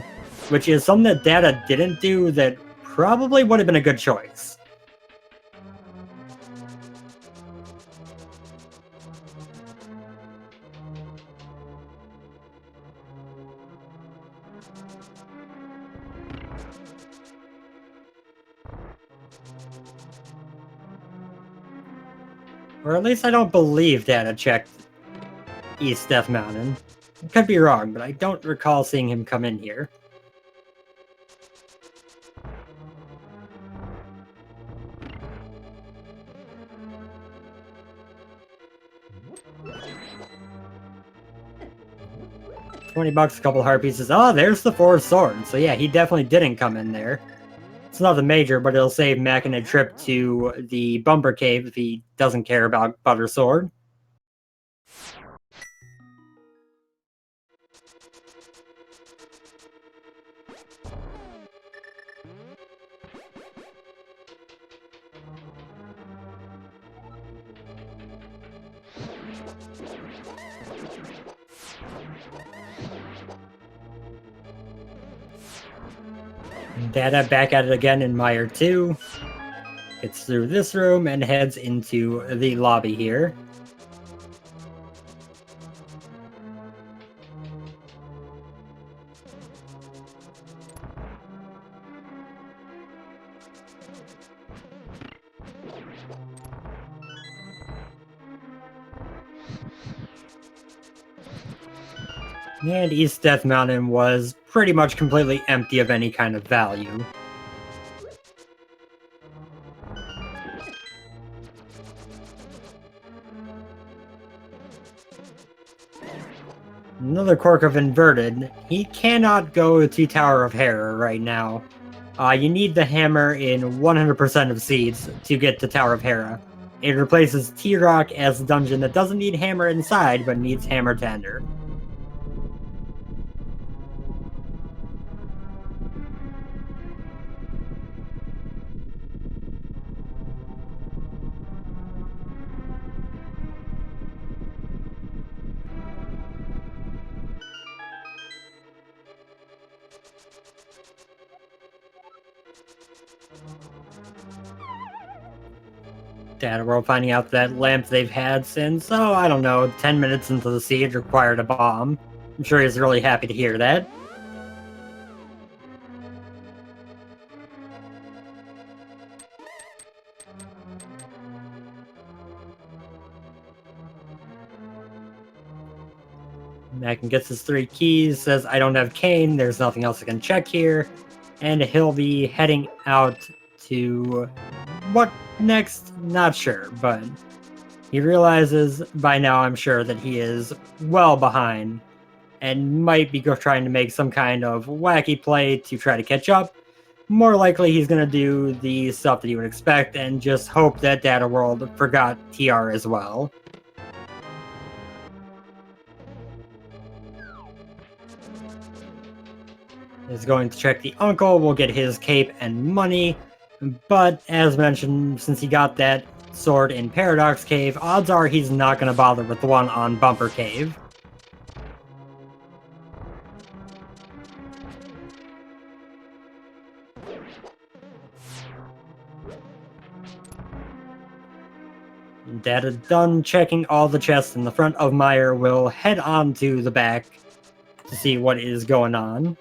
which is something that Data didn't do that probably would have been a good choice. Or at least I don't believe Data checked East Death Mountain. I could be wrong, but I don't recall seeing him come in here. $20, a couple heart pieces. Oh, there's the 4 swords. So yeah, he definitely didn't come in there. It's nothing major, but it'll save Makin a trip to the Bumper Cave if he doesn't care about Butter Sword. Data back at it again in Mire 2. Gets through this room and heads into the lobby here. And East Death Mountain was pretty much completely empty of any kind of value. Another quirk of Inverted, he cannot go to Tower of Terror right now. You need the hammer in 100% of seeds to get to Tower of Hera. It replaces T-Rock as a dungeon that doesn't need hammer inside, but needs hammer to enter. Dataworld finding out that lamp they've had since, oh, I don't know, 10 minutes into the siege required a bomb. I'm sure he's really happy to hear that. Makin gets his 3 keys, says, I don't have Kane, there's nothing else I can check here. And he'll be heading out to... what next? Not sure, but he realizes by now, I'm sure, that he is well behind and might be trying to make some kind of wacky play to try to catch up. More likely, he's going to do the stuff that you would expect and just hope that Dataworld forgot TR as well. Is going to check the uncle, will get his cape and money, but as mentioned, since he got that sword in Paradox Cave, odds are he's not going to bother with the one on Bumper Cave. Data done checking all the chests in the front of Mire, will head on to the back to see what is going on.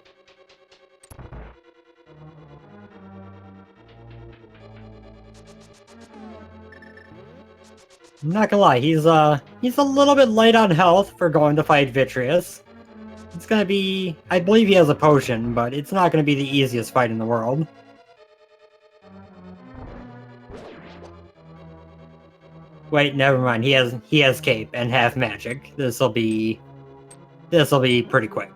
I'm not gonna lie, he's a little bit light on health for going to fight Vitreous. It's gonna be... I believe he has a potion, but it's not gonna be the easiest fight in the world. Wait, never mind. He has cape and half magic. This'll be pretty quick.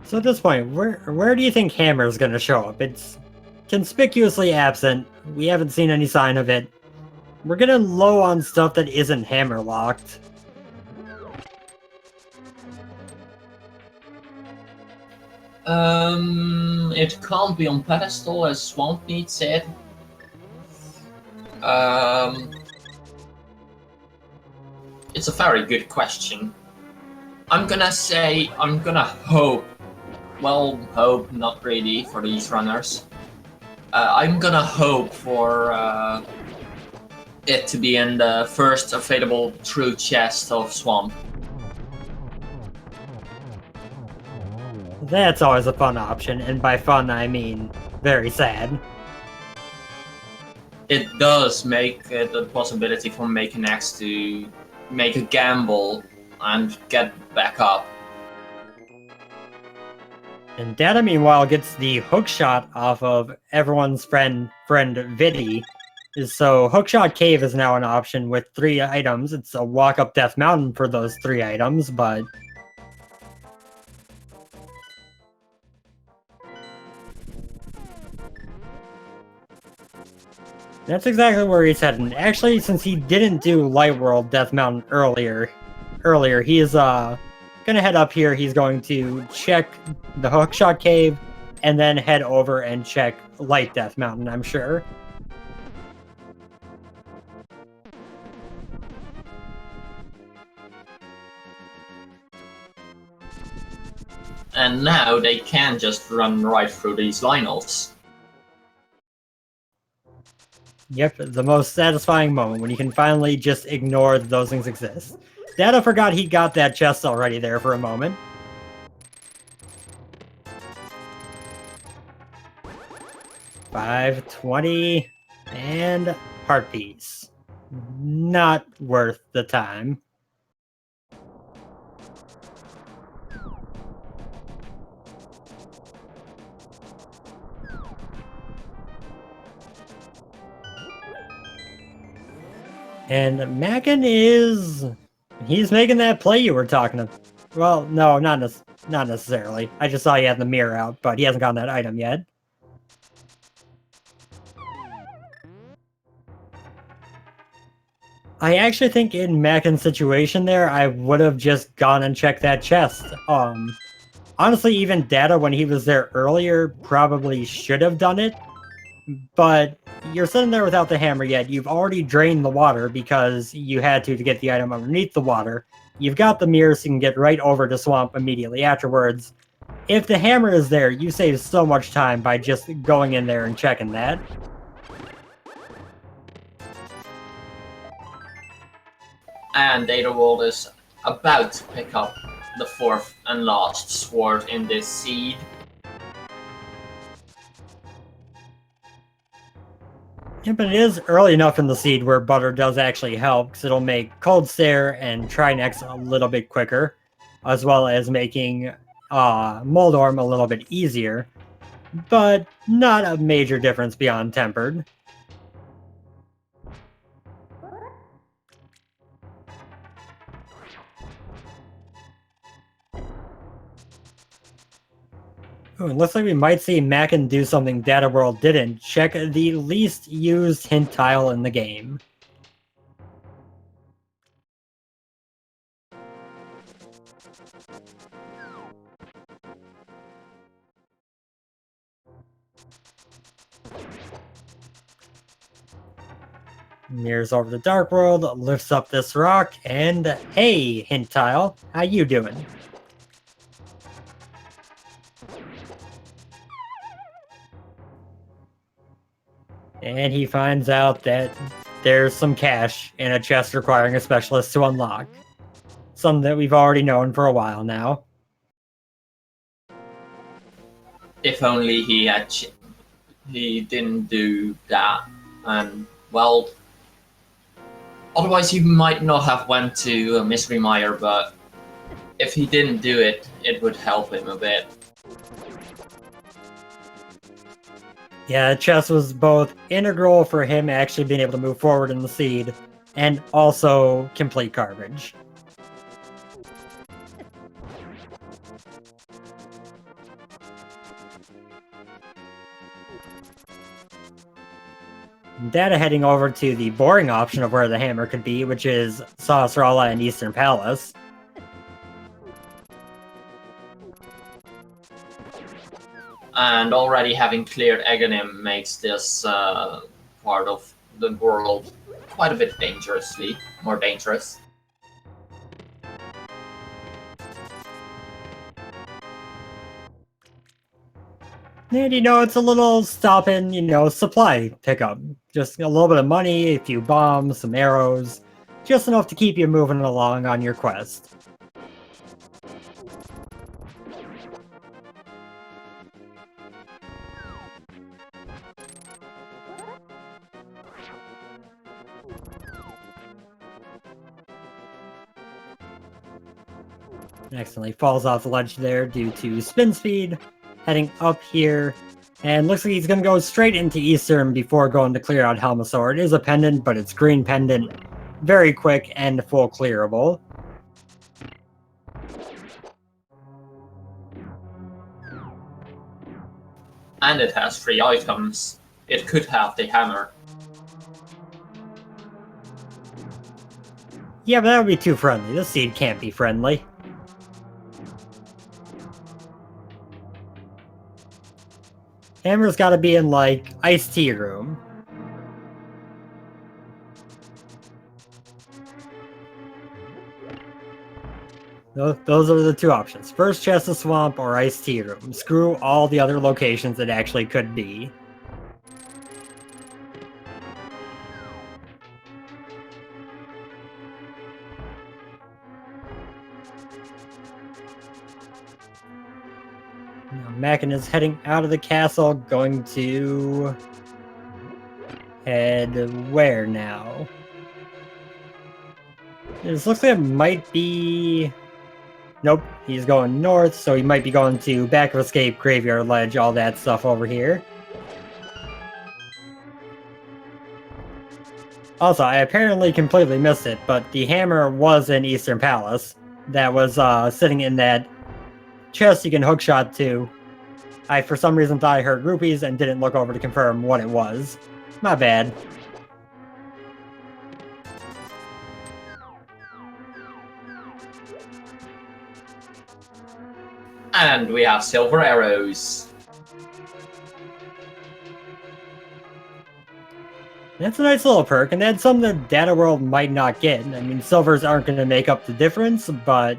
So at this point, where do you think Hammer's gonna show up? It's conspicuously absent. We haven't seen any sign of it. We're getting low on stuff that isn't hammer locked. It can't be on pedestal as Swamp Meat said. It's a very good question. I'm gonna hope. Well, hope, not really, for these runners. I'm gonna hope for it to be in the first available true chest of Swamp. That's always a fun option, and by fun I mean very sad. It does make it a possibility for Makinx to make a gamble and get back up. And Data, meanwhile, gets the hookshot off of everyone's friend Vidi. So Hookshot Cave is now an option with 3 items. It's a walk up Death Mountain for those 3 items, but... That's exactly where he's heading. Actually, since he didn't do Light World Death Mountain earlier, he is gonna head up here. He's going to check the Hookshot Cave, and then head over and check Light Death Mountain, I'm sure. And now they can just run right through these Lynels. Yep, the most satisfying moment when you can finally just ignore that those things exist. Data forgot he got that chest already there for a moment. $5.20 and heart piece. Not worth the time. And Makinx he's making that play you were talking about. Well, no, not necessarily. I just saw he had the mirror out, but he hasn't gotten that item yet. I actually think in Makin's situation there, I would have just gone and checked that chest. Honestly, even Data, when he was there earlier, probably should have done it. But you're sitting there without the hammer yet. You've already drained the water because you had to get the item underneath the water. You've got the mirror so you can get right over to Swamp immediately afterwards. If the hammer is there, you save so much time by just going in there and checking that. And dataworld is about to pick up the fourth and last sword in this seed. Yeah, but it is early enough in the seed where butter does actually help, because it'll make Cold Stare and Trinex a little bit quicker, as well as making Moldorm a little bit easier, but not a major difference beyond Tempered. Ooh, it looks like we might see Makin do something Data World didn't. Check the least used hint tile in the game. Mirrors over the Dark World, lifts up this rock, and hey, hint tile, how you doing? And he finds out that there's some cash in a chest requiring a specialist to unlock. Something that we've already known for a while now. If only he didn't do that, and well, otherwise he might not have went to Mystery Mire, but if he didn't do it, it would help him a bit. Yeah, the chest was both integral for him actually being able to move forward in the seed, and also complete garbage. Data heading over to the boring option of where the hammer could be, which is Sasrala and Eastern Palace. And already having cleared Aghanim makes this part of the world quite a bit more dangerous. And, it's a little stop-in, supply pickup. Just a little bit of money, a few bombs, some arrows. Just enough to keep you moving along on your quest. Accidentally falls off the ledge there due to spin speed. Heading up here, and looks like he's going to go straight into Eastern before going to clear out Helmasaur. It is a pendant, but it's green pendant. Very quick and full clearable. And it has 3 items. It could have the hammer. Yeah, but that would be too friendly. This seed can't be friendly. Hammer's gotta be in, like, iced tea room. Those are the two options. First chest of swamp or iced tea room. Screw all the other locations it actually could be. Now, Makin is heading out of the castle, going to head where now? This looks like it might be... Nope, he's going north, so he might be going to Back of Escape, Graveyard Ledge, all that stuff over here. Also, I apparently completely missed it, but the hammer was in Eastern Palace. That was sitting in that chest you can hookshot to. I, for some reason, thought I heard rupees and didn't look over to confirm what it was. My bad. And we have silver arrows. That's a nice little perk, and that's something that dataworld might not get. I mean, silvers aren't going to make up the difference, but,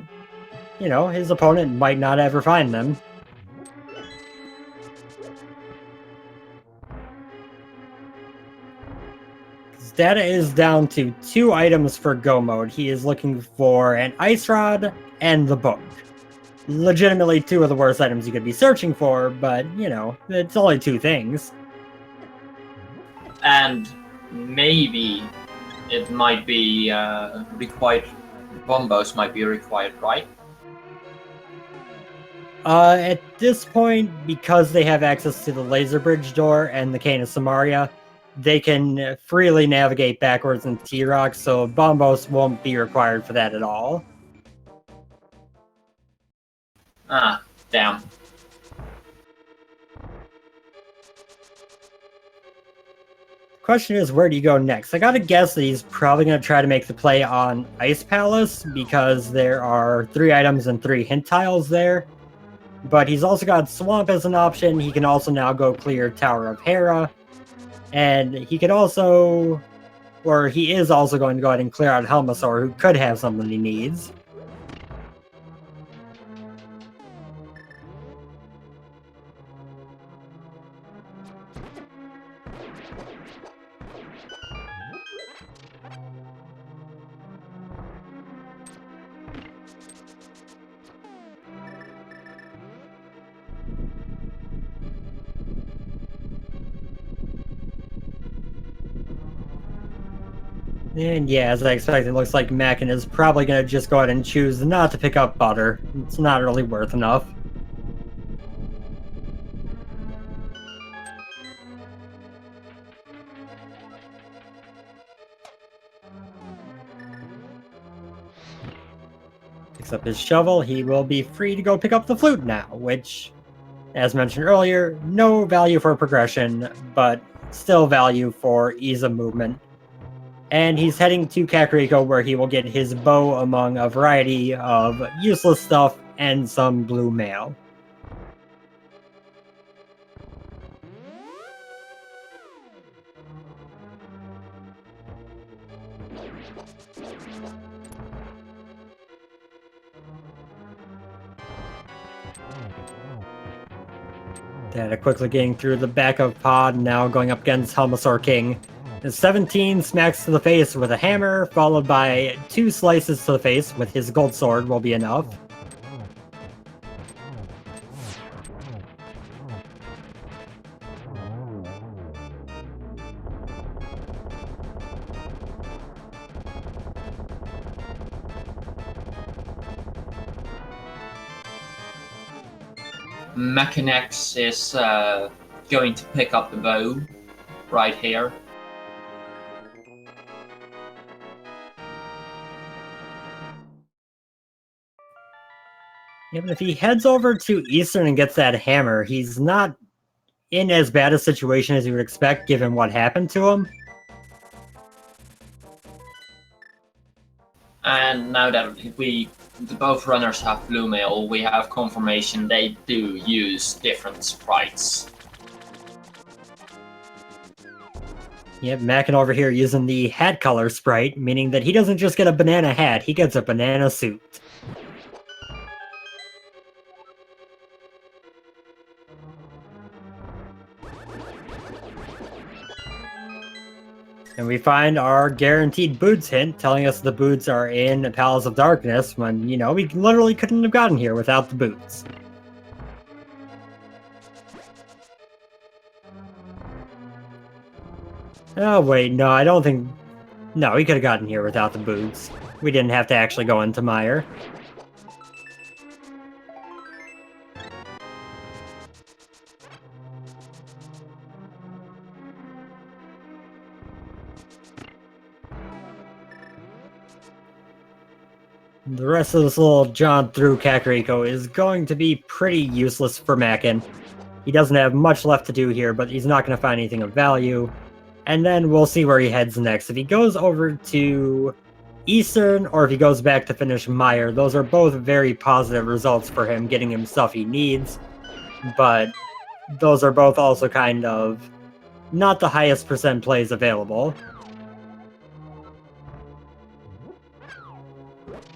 you know, his opponent might not ever find them. Data is down to 2 items for go mode. He is looking for an ice rod and the book. Legitimately 2 of the worst items you could be searching for, but, you know, it's only 2 things. And maybe it might be required. Bombos might be required, right? At this point, because they have access to the laser bridge door and the Cane of Samaria, they can freely navigate backwards in T-Rock, so Bombos won't be required for that at all. Ah, damn. Question is, where do you go next? I gotta guess that he's probably gonna try to make the play on Ice Palace, because there are 3 items and 3 hint tiles there. But he's also got Swamp as an option. He can also now go clear Tower of Hera. And he could also, or he is also going to go ahead and clear out Helmasaur, who could have something he needs. And yeah, as I expected, it looks like Makin is probably going to just go ahead and choose not to pick up butter. It's not really worth enough. Picks up his shovel, he will be free to go pick up the flute now, which, as mentioned earlier, no value for progression, but still value for ease of movement. And he's heading to Kakariko, where he will get his bow among a variety of useless stuff and some blue mail. Data quickly getting through the back of pod, now going up against Helmasaur King. The 17 smacks to the face with a hammer, followed by 2 slices to the face with his gold sword will be enough. Makinx is going to pick up the bow right here. Yeah, but if he heads over to Eastern and gets that hammer, he's not in as bad a situation as you would expect given what happened to him. And now that both runners have blue mail, we have confirmation they do use different sprites. Yep, Mackin over here using the hat color sprite, meaning that he doesn't just get a banana hat, he gets a banana suit. And we find our guaranteed boots hint telling us the boots are in Palace of Darkness when, you know, we literally couldn't have gotten here without the boots. Oh wait, no, I don't think... No, we could have gotten here without the boots. We didn't have to actually go into Mire. The rest of this little jaunt through Kakariko is going to be pretty useless for Mackin. He doesn't have much left to do here, but he's not going to find anything of value. And then we'll see where he heads next. If he goes over to Eastern, or if he goes back to finish Mire, those are both very positive results for him, getting him stuff he needs. But those are both also kind of not the highest percent plays available.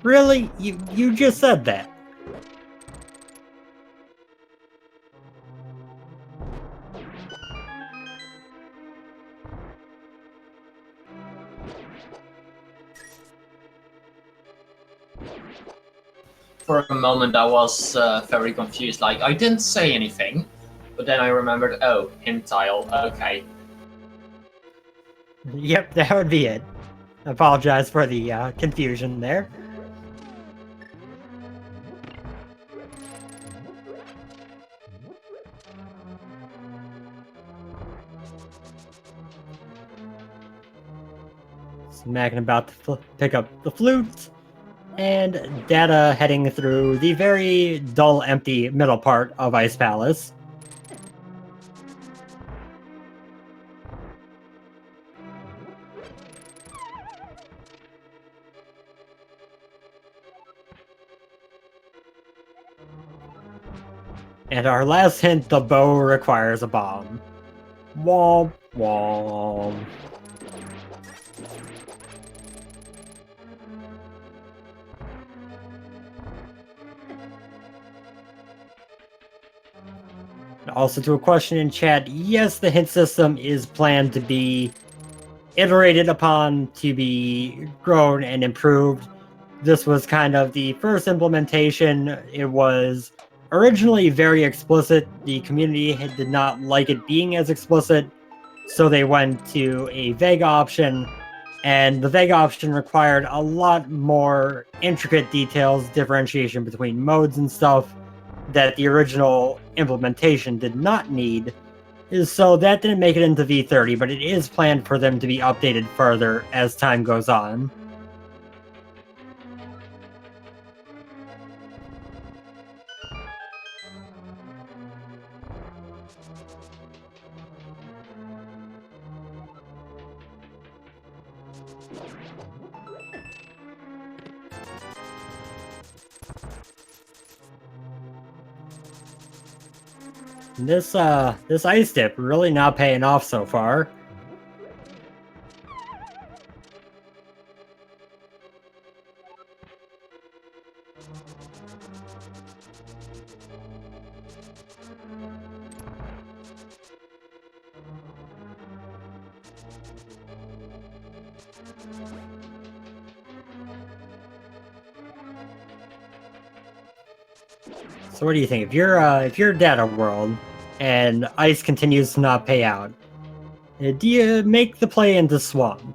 Really? You just said that. For a moment I was very confused, like, I didn't say anything, but then I remembered, oh, hint tile, okay. Yep, that would be it. I apologize for the confusion there. Mackin about to pick up the flute, and Data heading through the very dull, empty middle part of Ice Palace. And our last hint, the bow requires a bomb. Womp womp. Also, to a question in chat, yes, the hint system is planned to be iterated upon, to be grown and improved. This was kind of the first implementation. It was originally very explicit. The community did not like it being as explicit, so they went to a Vega option, and the Vega option required a lot more intricate details, differentiation between modes and stuff, that the original implementation did not need, so that didn't make it into V30, but it is planned for them to be updated further as time goes on. This ice dip really not paying off so far. So what do you think? If you're Data World and ice continues to not pay out, do you make the play into Swamp?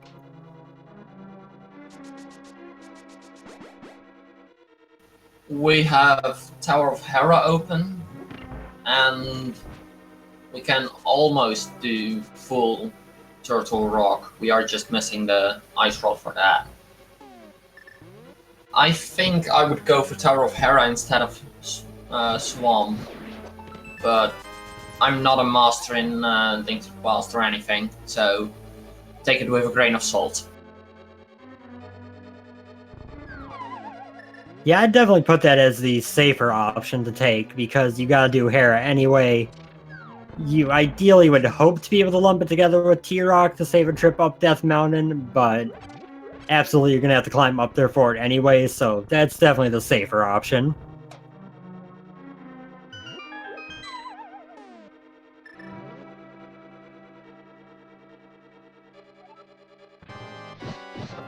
We have Tower of Hera open, and we can almost do full Turtle Rock. We are just missing the Ice Roll for that. I think I would go for Tower of Hera instead of Swamp, but I'm not a master in Linked Past or anything, so take it with a grain of salt. Yeah, I'd definitely put that as the safer option to take, because you gotta do Hera anyway. You ideally would hope to be able to lump it together with T-Rock to save a trip up Death Mountain, but absolutely you're gonna have to climb up there for it anyway, so that's definitely the safer option.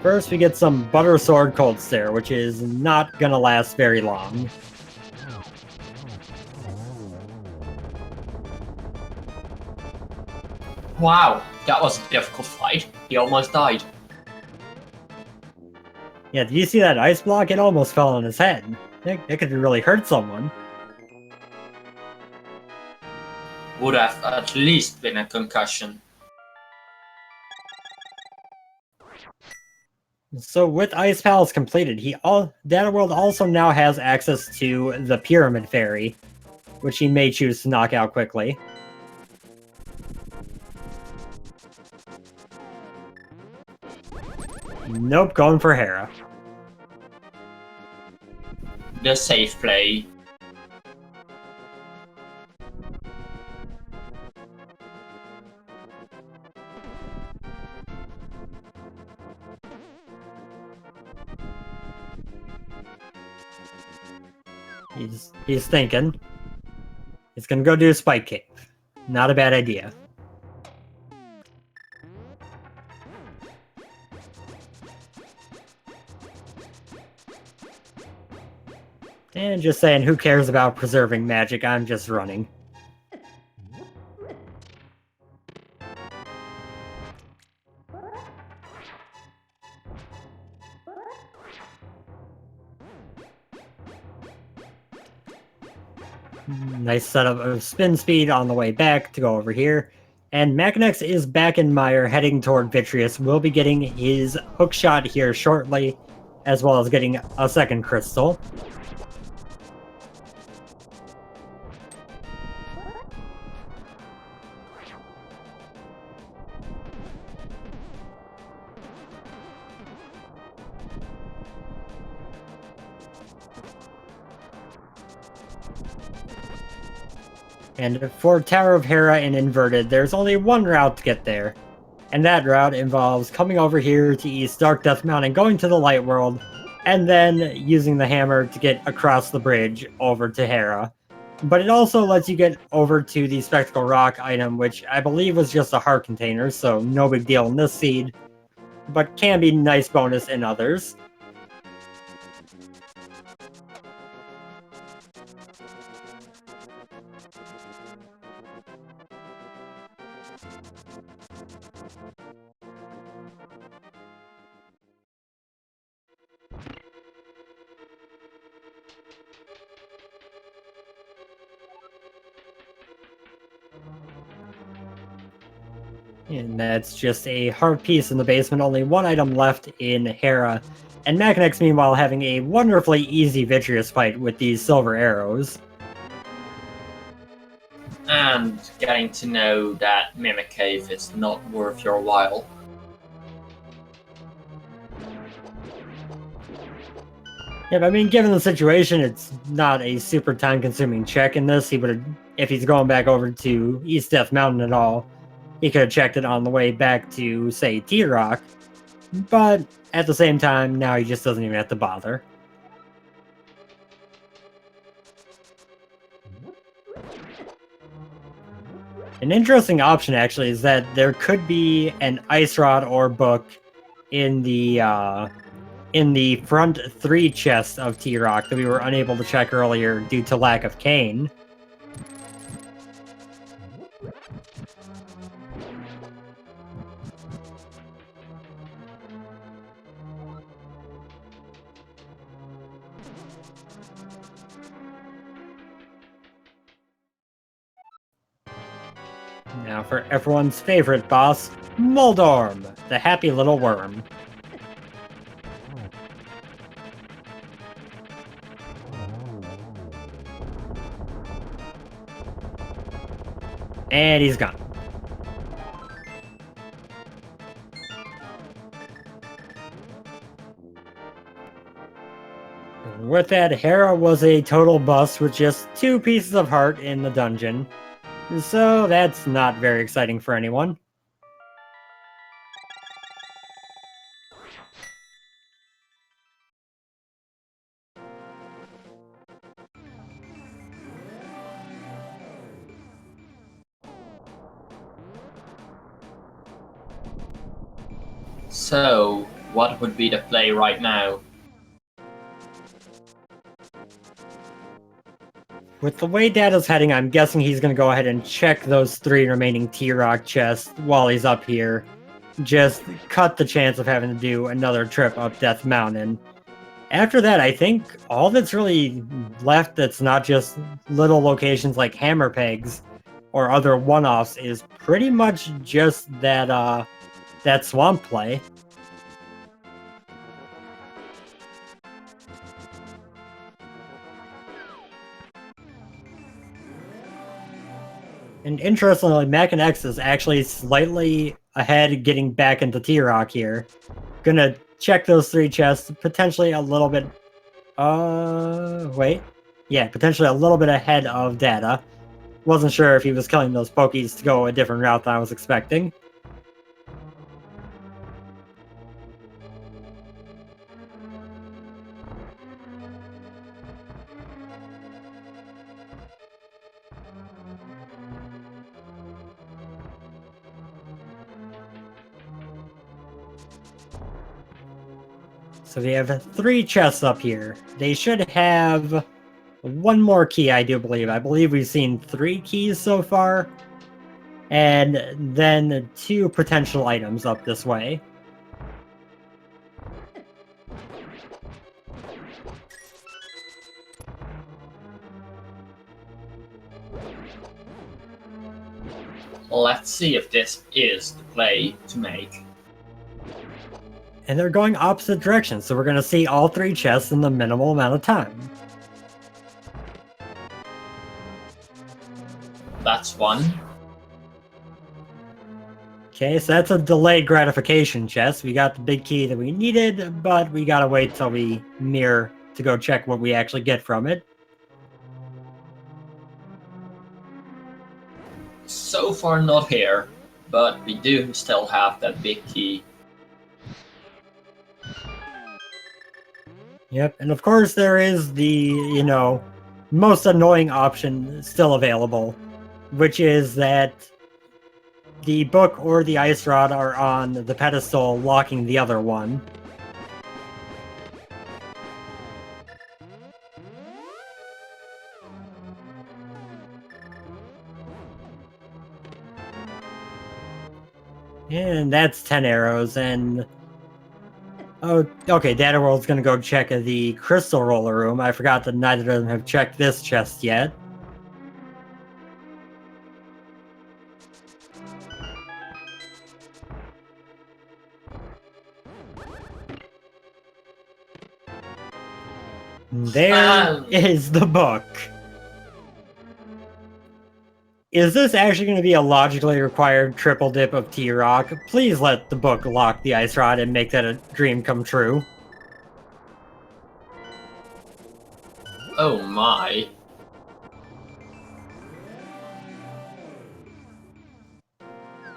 First, we get some Butter Sword Cold Stare, which is not gonna last very long. Wow, that was a difficult fight. He almost died. Yeah, did you see that ice block? It almost fell on his head. It could really hurt someone. Would have at least been a concussion. So with Ice Palace completed, Dataworld also now has access to the Pyramid Fairy, which he may choose to knock out quickly. Nope, going for Hera. The safe play. He's thinking. He's gonna go do a Spike Cave. Not a bad idea. And just saying, who cares about preserving magic? I'm just running. Nice setup of spin speed on the way back to go over here. And Makinx is back in Mire, heading toward Vitreous. We'll be getting his hook shot here shortly, as well as getting a second crystal. And for Tower of Hera and Inverted, there's only one route to get there. And that route involves coming over here to East Dark Death Mountain, going to the Light World, and then using the hammer to get across the bridge over to Hera. But it also lets you get over to the Spectacle Rock item, which I believe was just a heart container, so no big deal in this seed, but can be nice bonus in others. And that's just a heart piece in the basement, only one item left in Hera. And Makinx, meanwhile, having a wonderfully easy Vitreous fight with these silver arrows. And getting to know that Mimic Cave is not worth your while. Yeah, but I mean, given the situation, it's not a super time-consuming check in this. He would have, if he's going back over to East Death Mountain at all, he could have checked it on the way back to, say, T-Rock. But at the same time, now he just doesn't even have to bother. An interesting option, actually, is that there could be an Ice Rod or book in the front 3 chests of T-Rock that we were unable to check earlier due to lack of cane. Now for everyone's favorite boss, Moldorm, the happy little worm. And he's gone. With that, Hera was a total bust with just 2 pieces of heart in the dungeon. So that's not very exciting for anyone. So, what would be the play right now? With the way Data's heading, I'm guessing he's going to go ahead and check those 3 remaining T-Rock chests while he's up here. Just cut the chance of having to do another trip up Death Mountain. After that, I think all that's really left that's not just little locations like hammer pegs or other one-offs is pretty much just that swamp play. And interestingly, Makinx is actually slightly ahead getting back into T-Rock here. Gonna check those 3 chests, potentially a little bit... wait. Yeah, potentially a little bit ahead of Data. Wasn't sure if he was killing those Pokies to go a different route than I was expecting. So we have 3 chests up here. They should have 1 more key, I do believe. I believe we've seen 3 keys so far. And then 2 potential items up this way. Let's see if this is the play to make. And they're going opposite directions, so we're going to see all 3 chests in the minimal amount of time. That's 1. Okay, so that's a delayed gratification chest. We got the big key that we needed, but we gotta wait till we mirror to go check what we actually get from it. So far not here, but we do still have that big key. Yep, and of course there is the, most annoying option still available, which is that the book or the ice rod are on the pedestal locking the other one. And that's 10 arrows, and... Oh, okay, Dataworld's gonna go check the crystal roller room. I forgot that neither of them have checked this chest yet. There is the book. Is this actually going to be a logically required triple dip of T-Rock? Please let the book lock the ice rod and make that a dream come true. Oh my.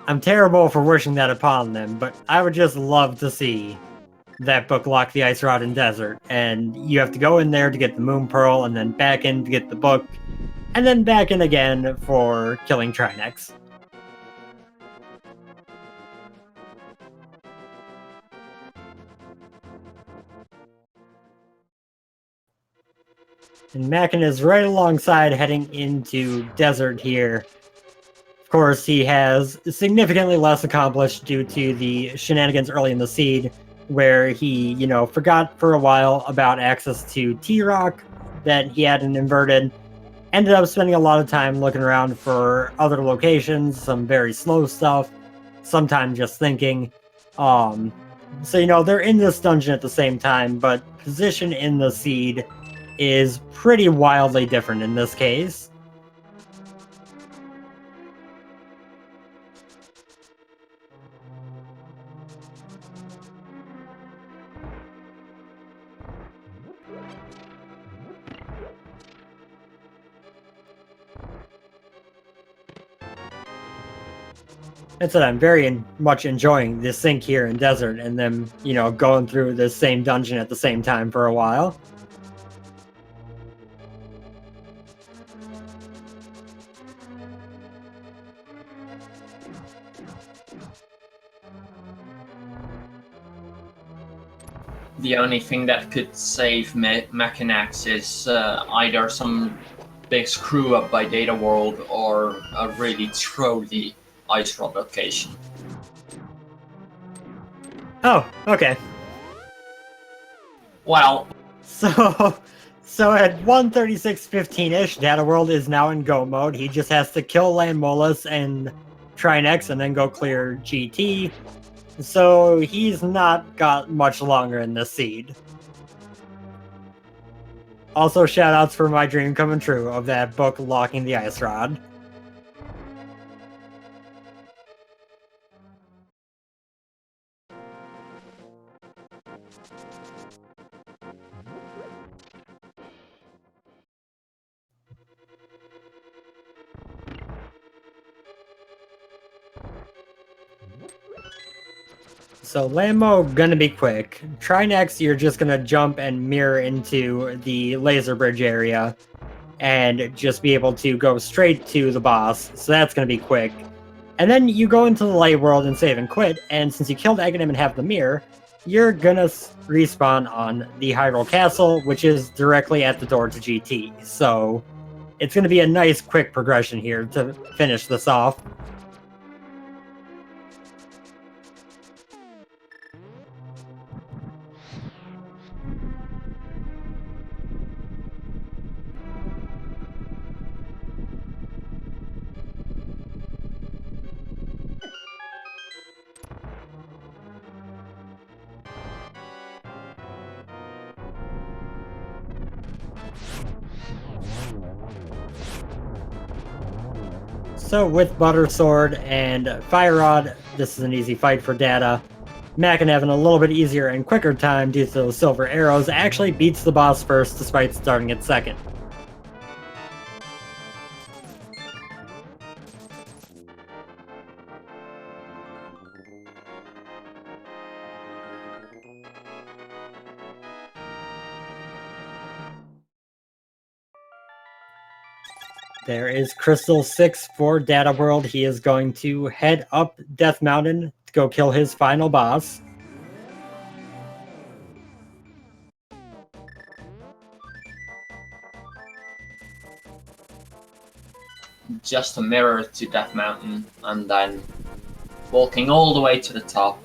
I'm terrible for wishing that upon them, but I would just love to see that book lock the ice rod in desert, and you have to go in there to get the moon pearl, and then back in to get the book, and then back in again for killing Trinex. And Makin is right alongside heading into desert here. Of course, he has significantly less accomplished due to the shenanigans early in the seed, where he, forgot for a while about access to T-Rock that he hadn't inverted. Ended up spending a lot of time looking around for other locations, some very slow stuff, sometimes just thinking. So, they're in this dungeon at the same time, but position in the seed is pretty wildly different in this case. That's what I'm very much enjoying this sync here in Desert and them, going through the same dungeon at the same time for a while. The only thing that could save Makinx is either some big screw up by dataworld or a really trolly ice rod location. Oh, okay. Well, So at 1:36:15-ish, Dataworld is now in go mode. He just has to kill Landmolus and Trinex and then go clear GT. So he's not got much longer in the seed. Also, shoutouts for my dream coming true of that book locking the ice rod. So Lammo gonna be quick. Trinex, you're just gonna jump and mirror into the laser bridge area and just be able to go straight to the boss. So that's gonna be quick. And then you go into the light world and save and quit. And since you killed Aghanim and have the mirror, you're gonna respawn on the Hyrule Castle, which is directly at the door to GT. So it's gonna be a nice quick progression here to finish this off. So with Butter Sword and Fire Rod, this is an easy fight for Data. Makin having a little bit easier and quicker time due to those silver arrows actually beats the boss first despite starting at second. There is Crystal 6 for Data World. He is going to head up Death Mountain to go kill his final boss. just a mirror to Death Mountain and then walking all the way to the top.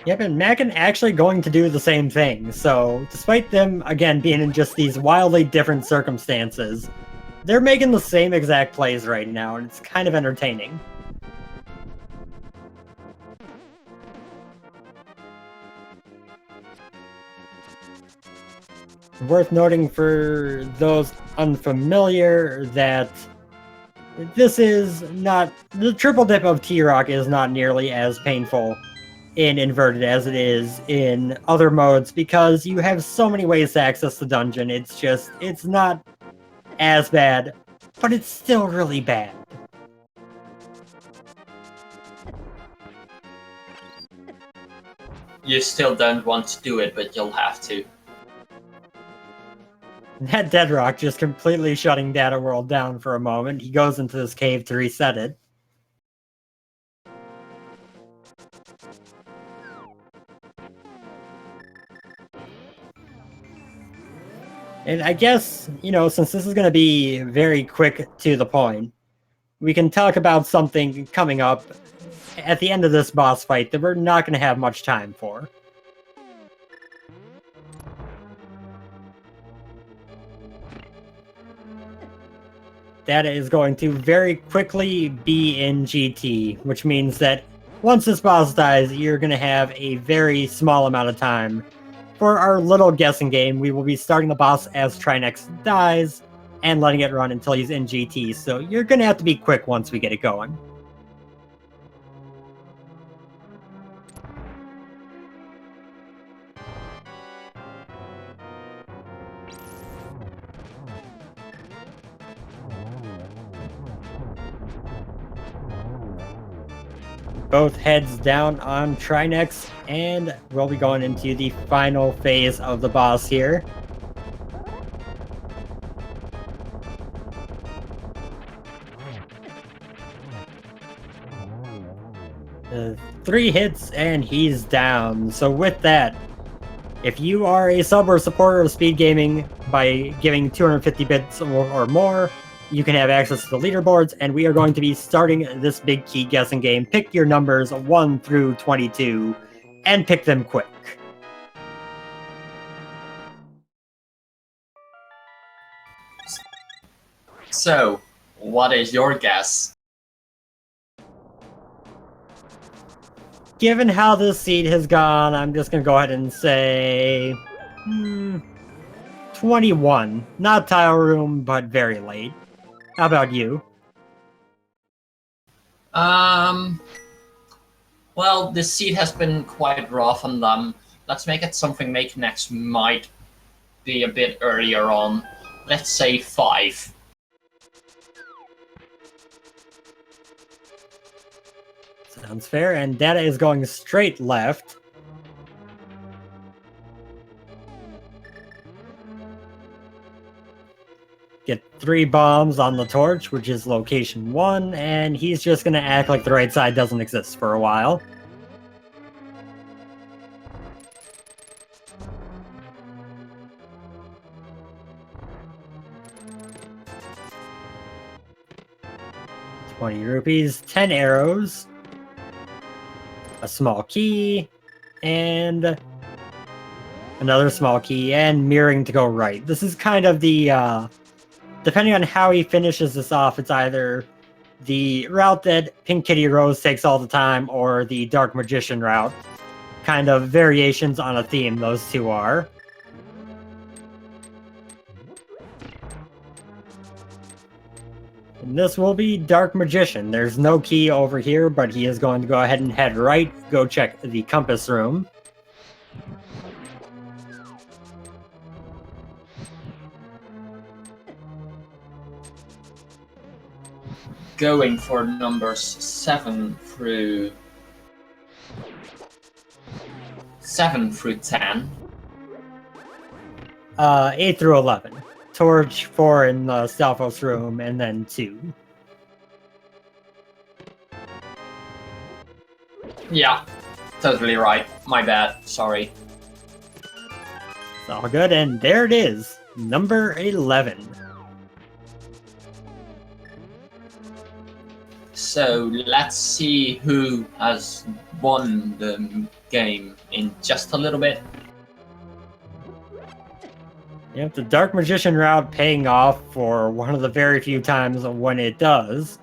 Yep, and Makin actually going to do the same thing. So, despite them, again, being in just these wildly different circumstances, they're making the same exact plays right now, and it's kind of entertaining. Worth noting for those unfamiliar that this is not... The triple dip of T-Rock is not nearly as painful in Inverted as it is in other modes because you have so many ways to access the dungeon. It's not as bad, but it's still really bad. You still don't want to do it, but you'll have to. That Deadrock just completely shutting Data World down for a moment. He goes into this cave to reset it. And I guess, since this is going to be very quick to the point, we can talk about something coming up at the end of this boss fight that we're not going to have much time for. Data is going to very quickly be in GT, which means that once this boss dies, you're going to have a very small amount of time. For our little guessing game, we will be starting the boss as Trinex dies and letting it run until he's in GT, so you're going to have to be quick once we get it going. Both heads down on Trinex, and we'll be going into the final phase of the boss here. Three hits and he's down. So with that, if you are a sub or supporter of speed gaming by giving 250 bits or more, you can have access to the leaderboards, and we are going to be starting this big key guessing game. Pick your numbers 1 through 22 and pick them quick. So, what is your guess? Given how this seed has gone, I'm just going to go ahead and say 21. Not tile room, but very late. How about you? Well, this seed has been quite rough on them. Let's make it something Makinx might be a bit earlier on. Let's say 5. Sounds fair, and data is going straight left. Get 3 bombs on the torch, which is location 1, and he's just gonna act like the right side doesn't exist for a while. ₹20, 10 arrows, a small key, and another small key, and mirroring to go right. This is kind of the depending on how he finishes this off, it's either the route that Pink Kitty Rose takes all the time or the Dark Magician route. Kind of variations on a theme, those two are. And this will be Dark Magician. There's no key over here, but he is going to go ahead and head right, go check the compass room. Going for numbers 7 through 10. 8 through 11. Torch 4 in the Stalfos room, and then 2. Yeah, totally right. My bad. Sorry. It's all good, and there it is. Number 11. So let's see who has won the game in just a little bit. Yep, the Dark Magician route paying off for one of the very few times when it does.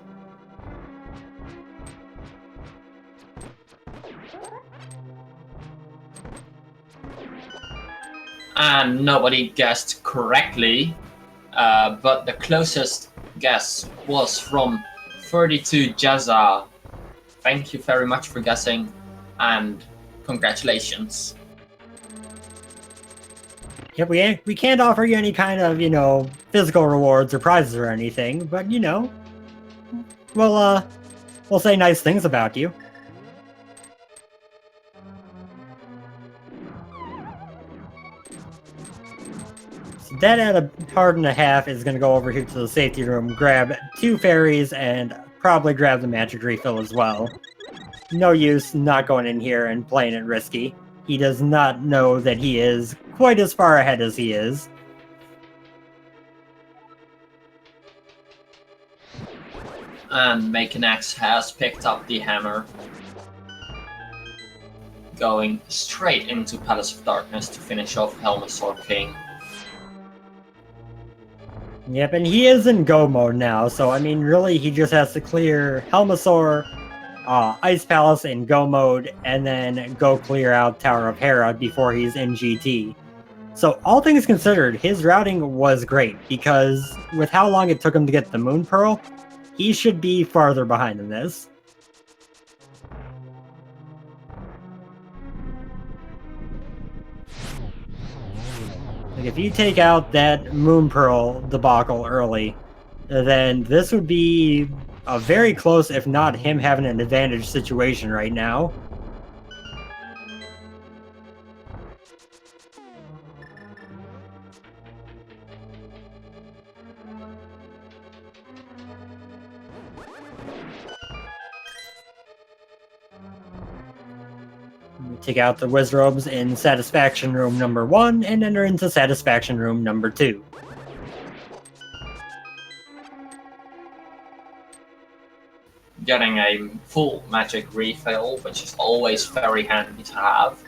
And nobody guessed correctly, but the closest guess was from 32 Jazza. Thank you very much for guessing, and congratulations. Yep, we can't offer you any kind of, physical rewards or prizes or anything, but, we'll say nice things about you. So that at a heart and a half is going to go over here to the safety room, grab 2 fairies, and probably grab the magic refill as well. No use not going in here and playing it risky. He does not know that he is quite as far ahead as he is. And Makinx has picked up the hammer, going straight into Palace of Darkness to finish off Helmasaur King. Yep, and he is in go mode now, so I mean, really, he just has to clear Helmasaur, Ice Palace in go mode, and then go clear out Tower of Hera before he's in GT. So all things considered, his routing was great, because with how long it took him to get the Moon Pearl, he should be farther behind than this. Like, if you take out that Moon Pearl debacle early, then this would be a very close, if not him having an advantage situation right now. Take out the Wizrobes in Satisfaction Room number 1 and enter into Satisfaction Room number 2. Getting a full magic refill, which is always very handy to have.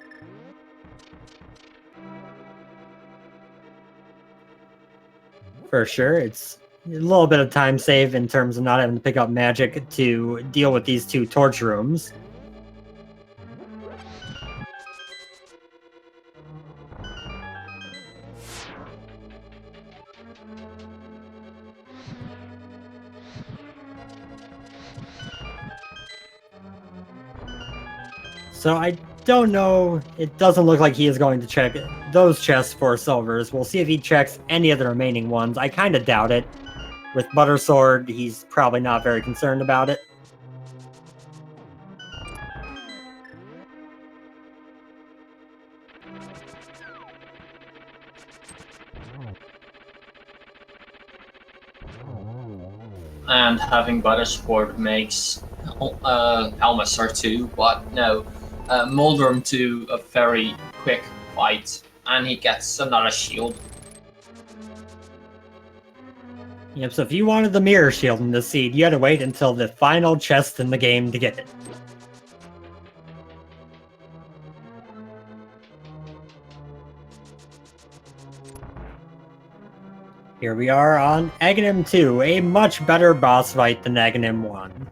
For sure, it's a little bit of time save in terms of not having to pick up magic to deal with these 2 torch rooms. So I don't know, it doesn't look like he is going to check those chests for silvers. We'll see if he checks any of the remaining ones. I kind of doubt it. With Buttersword, he's probably not very concerned about it. And having Buttersword makes Almasar 2, but no, Moldrum 2 a very quick fight, and he gets another shield. Yep, so if you wanted the Mirror Shield in this seed, you had to wait until the final chest in the game to get it. Here we are on Aghanim 2, a much better boss fight than Aghanim 1.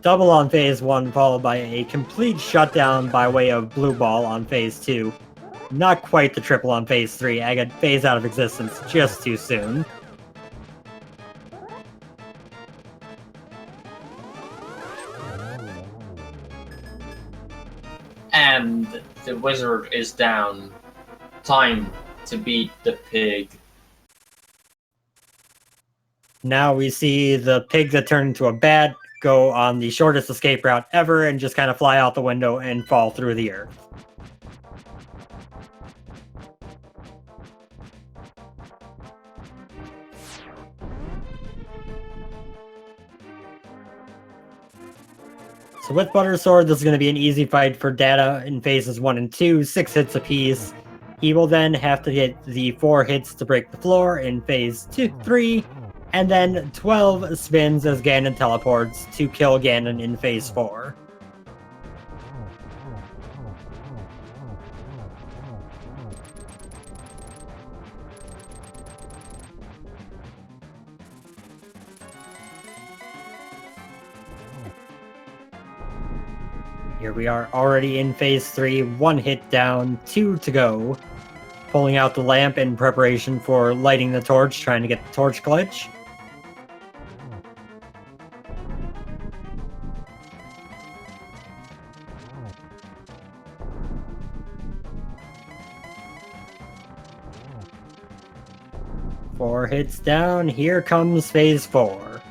Double on phase 1, followed by a complete shutdown by way of blue ball on phase 2. Not quite the triple on phase 3, Agha phased out of existence just too soon. And the wizard is down. Time to beat the pig. Now we see the pig that turned into a bat go on the shortest escape route ever and just kind of fly out the window and fall through the earth. So with Buttersword, this is going to be an easy fight for Data in phases 1 and 2, 6 hits apiece. He will then have to hit the 4 hits to break the floor in phase 3, and then 12 spins as Ganon teleports to kill Ganon in phase 4. Here we are already in phase 3, 1 hit down, 2 to go. Pulling out the lamp in preparation for lighting the torch, trying to get the torch glitch. Four hits down, here comes phase 4.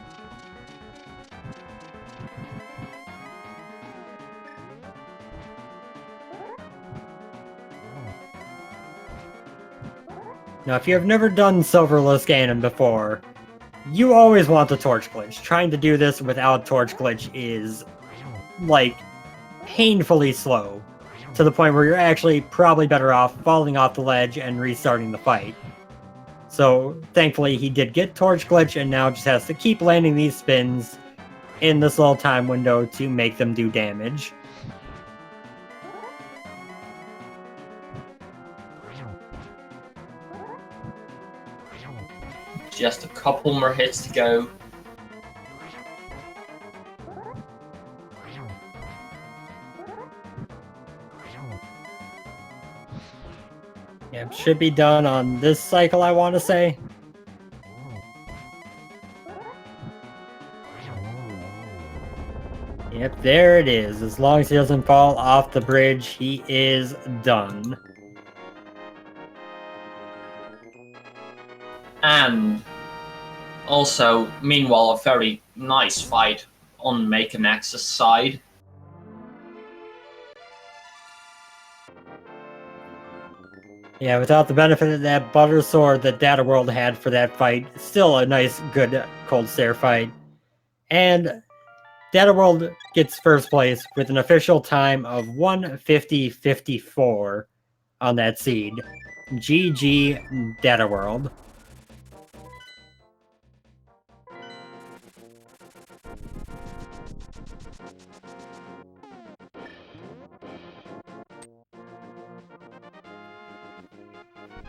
Now, if you have never done Silverless Ganon before, you always want the torch glitch. Trying to do this without torch glitch is, like, painfully slow, to the point where you're actually probably better off falling off the ledge and restarting the fight. So, thankfully, he did get torch glitch, and now just has to keep landing these spins in this little time window to make them do damage. Just a couple more hits to go. Yeah, should be done on this cycle, I want to say. Yep, there it is. As long as he doesn't fall off the bridge, he is done. And also, meanwhile, a very nice fight on Makinx's side. Yeah, without the benefit of that butter sword that dataworld had for that fight, still a nice, good cold stare fight. And dataworld gets first place with an official time of 1:50:54 on that seed. GG dataworld.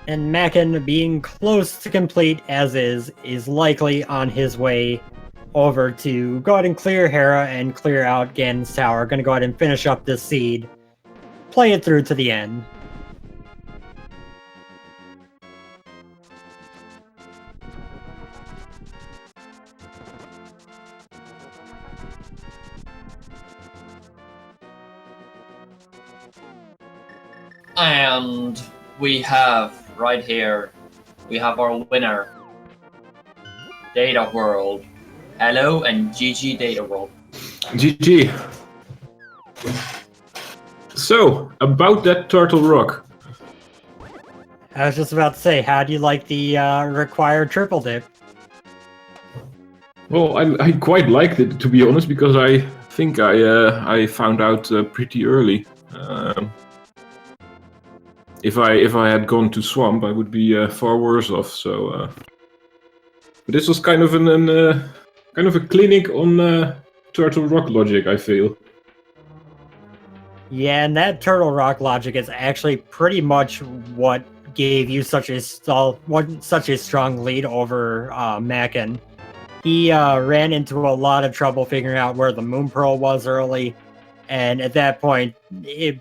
And Makin, being close to complete as is likely on his way over to go ahead and clear Hera and clear out Ganon's tower. Gonna go ahead and finish up this seed. Play it through to the end. And we have right here, we have our winner, Data World. Hello and GG Data World. GG. So, about that turtle rock. I was just about to say, how do you like the required triple dip? Well, I quite liked it, to be honest, because I think I found out pretty early. If I had gone to Swamp, I would be far worse off. So, but this was kind of kind of a clinic on Turtle Rock logic, I feel. Yeah, and that Turtle Rock logic is actually pretty much what gave you such a strong lead over Makin. He ran into a lot of trouble figuring out where the Moon Pearl was early, and at that point,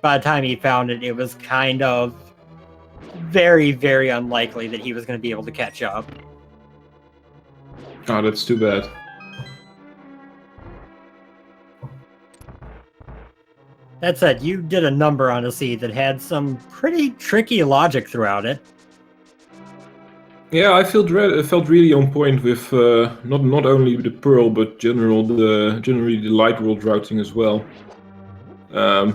by the time he found it, it was kind of very, very unlikely that he was going to be able to catch up. Oh, that's too bad. That said, you did a number on a seed that had some pretty tricky logic throughout it. Yeah, I felt really on point with not only the Pearl, but generally the Light World routing as well. I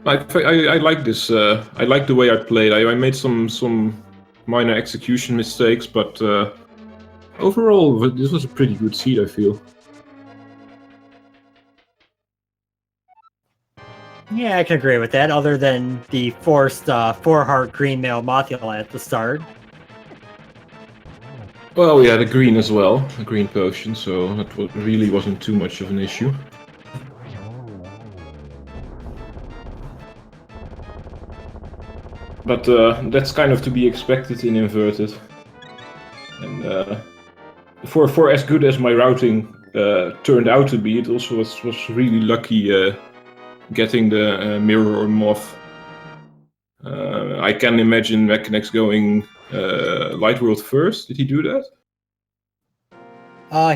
like this. I like the way I played. I made some minor execution mistakes, but overall, this was a pretty good seed, I feel. Yeah, I can agree with that, other than the forced 4-heart green male Mothula at the start. Well, we had a green as well, a green potion, so that really wasn't too much of an issue. But that's kind of to be expected in inverted. And for as good as my routing turned out to be, it also was really lucky getting the mirror or moth. I can imagine Makinx going Light World first. Did he do that?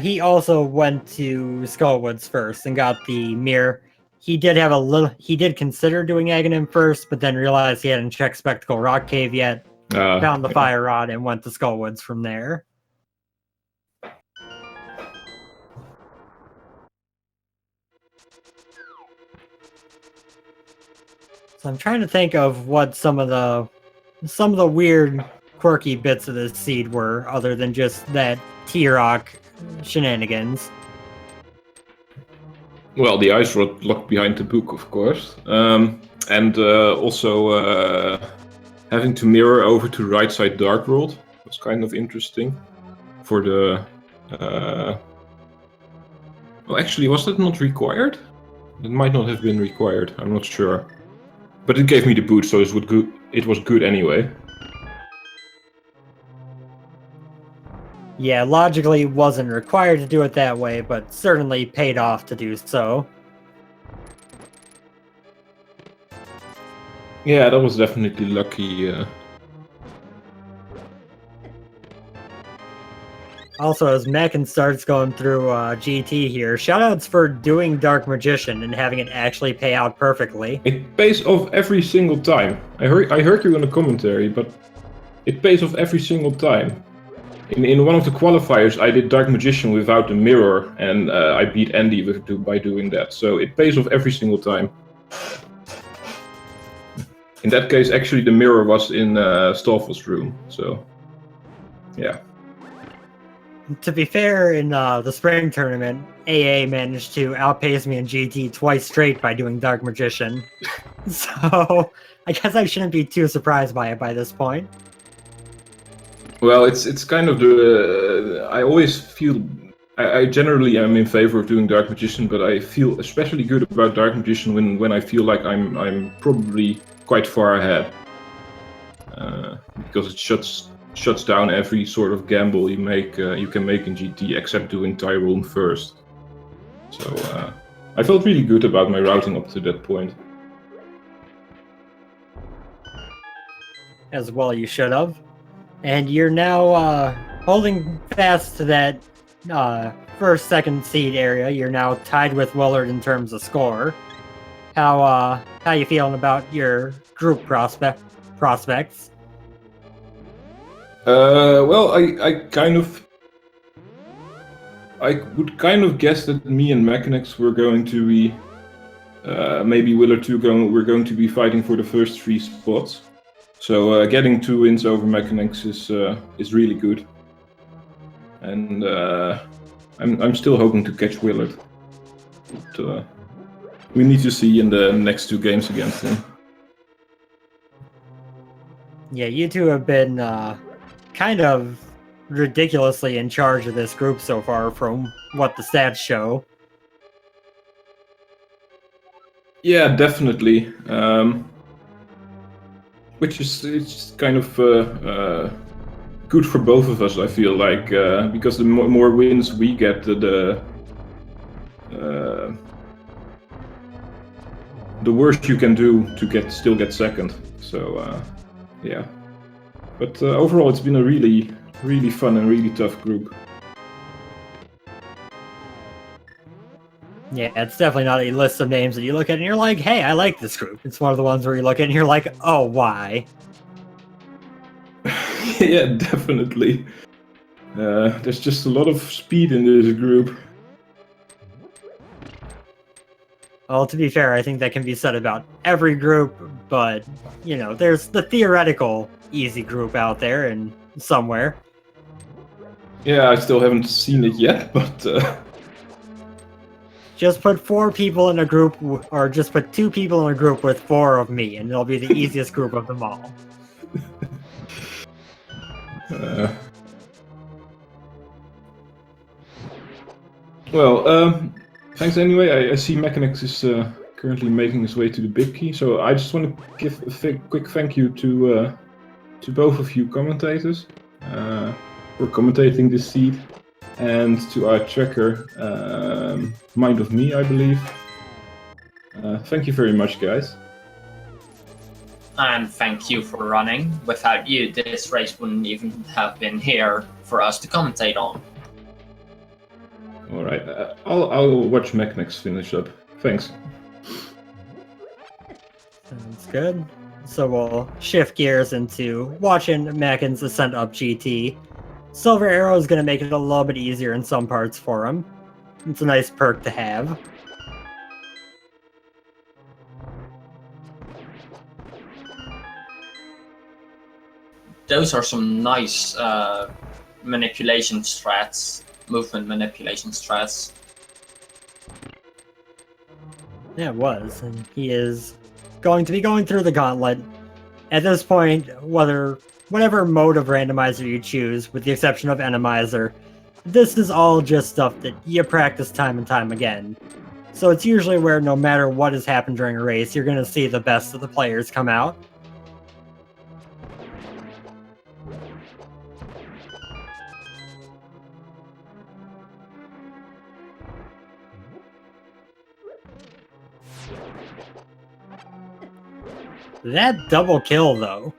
He also went to Skullwoods first and got the mirror. He did consider doing Aghanim first, but then realized he hadn't checked Spectacle Rock Cave yet. Found the Fire Rod and went to Skullwoods from there. So I'm trying to think of what some of the weird, quirky bits of this seed were, other than just that T-Rock shenanigans. Well, the ice rod locked behind the book, of course, and also having to mirror over to right side Dark World was kind of interesting. For the well, actually, was that not required? It might not have been required. I'm not sure, but it gave me the boot, so it was good anyway. Yeah, logically wasn't required to do it that way, but certainly paid off to do so. Yeah, that was definitely lucky. Also, as Makinx starts going through GT here, shoutouts for doing Dark Magician and having it actually pay out perfectly. It pays off every single time. I heard you in the commentary, but it pays off every single time. In one of the qualifiers, I did Dark Magician without the mirror, and I beat Andy by doing that. So it pays off every single time. In that case, actually, the mirror was in Stoffel's room. So, yeah. To be fair, in the spring tournament, AA managed to outpace me in GT twice straight by doing Dark Magician. So, I guess I shouldn't be too surprised by it by this point. Well, it's kind of the... I always feel... I generally am in favor of doing Dark Magician, but I feel especially good about Dark Magician when I feel like I'm probably quite far ahead. Because it shuts down every sort of gamble you can make in GT, except doing Tyrone first. So I felt really good about my routing up to that point. As well you should have. And you're now holding fast to that first, second seed area. You're now tied with Willard in terms of score. How you feeling about your group prospects? Well, I would kind of guess that me and Makinx were going to be, maybe Willard too, we're going to be fighting for the first 3 spots. So getting 2 wins over Makinx is really good, and I'm still hoping to catch Willard. But, we need to see in the next 2 games against him. Yeah, you two have been kind of ridiculously in charge of this group so far from what the stats show. Yeah, definitely. Which is it's kind of good for both of us, I feel like, because the more wins we get, the worse you can do to still get second. So yeah. But overall, it's been a really, really fun and really tough group. Yeah, it's definitely not a list of names that you look at and you're like, hey, I like this group. It's one of the ones where you look at and you're like, oh, why? Yeah, definitely. There's just a lot of speed in this group. Well, to be fair, I think that can be said about every group, but, you know, there's the theoretical easy group out there and somewhere. Yeah, I still haven't seen it yet, but... Just put 4 people in a group, or just put 2 people in a group with 4 of me, and it'll be the easiest group of them all. Well, thanks anyway. I see Makinx is currently making his way to the big key, so I just want to give a quick thank you to both of you commentators for commentating this seed, and to our tracker, Mind of Me, I believe. Thank you very much, guys. And thank you for running. Without you, this race wouldn't even have been here for us to commentate on. All right, I'll watch Makinx finish up. Thanks. Sounds good. So we'll shift gears into watching Makinx ascent up GT. Silver Arrow is going to make it a little bit easier in some parts for him. It's a nice perk to have. Those are some nice manipulation strats, movement manipulation strats. Yeah, it was. And he is going to be going through the gauntlet. At this point, whatever mode of randomizer you choose, with the exception of Randomizer, this is all just stuff that you practice time and time again. So it's usually where no matter what has happened during a race, you're going to see the best of the players come out. That double kill, though.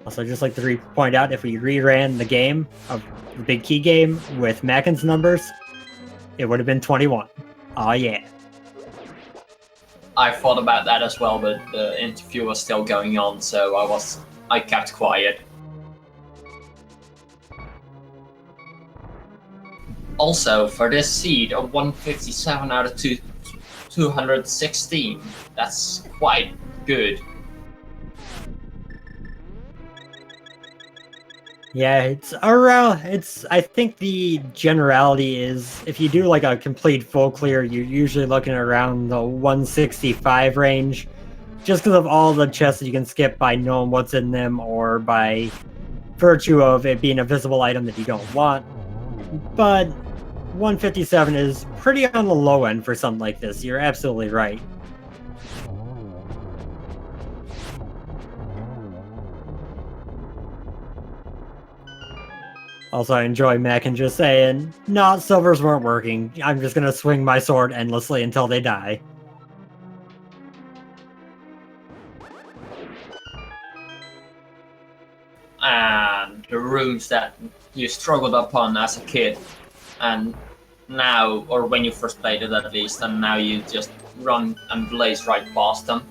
Also, just like to point out, if we reran the game of the big key game with Makinx numbers, it would have been 21. Oh yeah. I thought about that as well, but the interview was still going on, so I kept quiet. Also, for this seed, a 157 out of 216. That's quite good. Yeah, it's around. I think the generality is if you do like a complete full clear, you're usually looking around the 165 range, just because of all the chests that you can skip by knowing what's in them or by virtue of it being a visible item that you don't want. But 157 is pretty on the low end for something like this. You're absolutely right. Also, I enjoy Makinx just saying, "Nah, silvers weren't working. I'm just gonna swing my sword endlessly until they die." And the runes that you struggled upon as a kid, and now, or when you first played it at least, and now you just run and blaze right past them.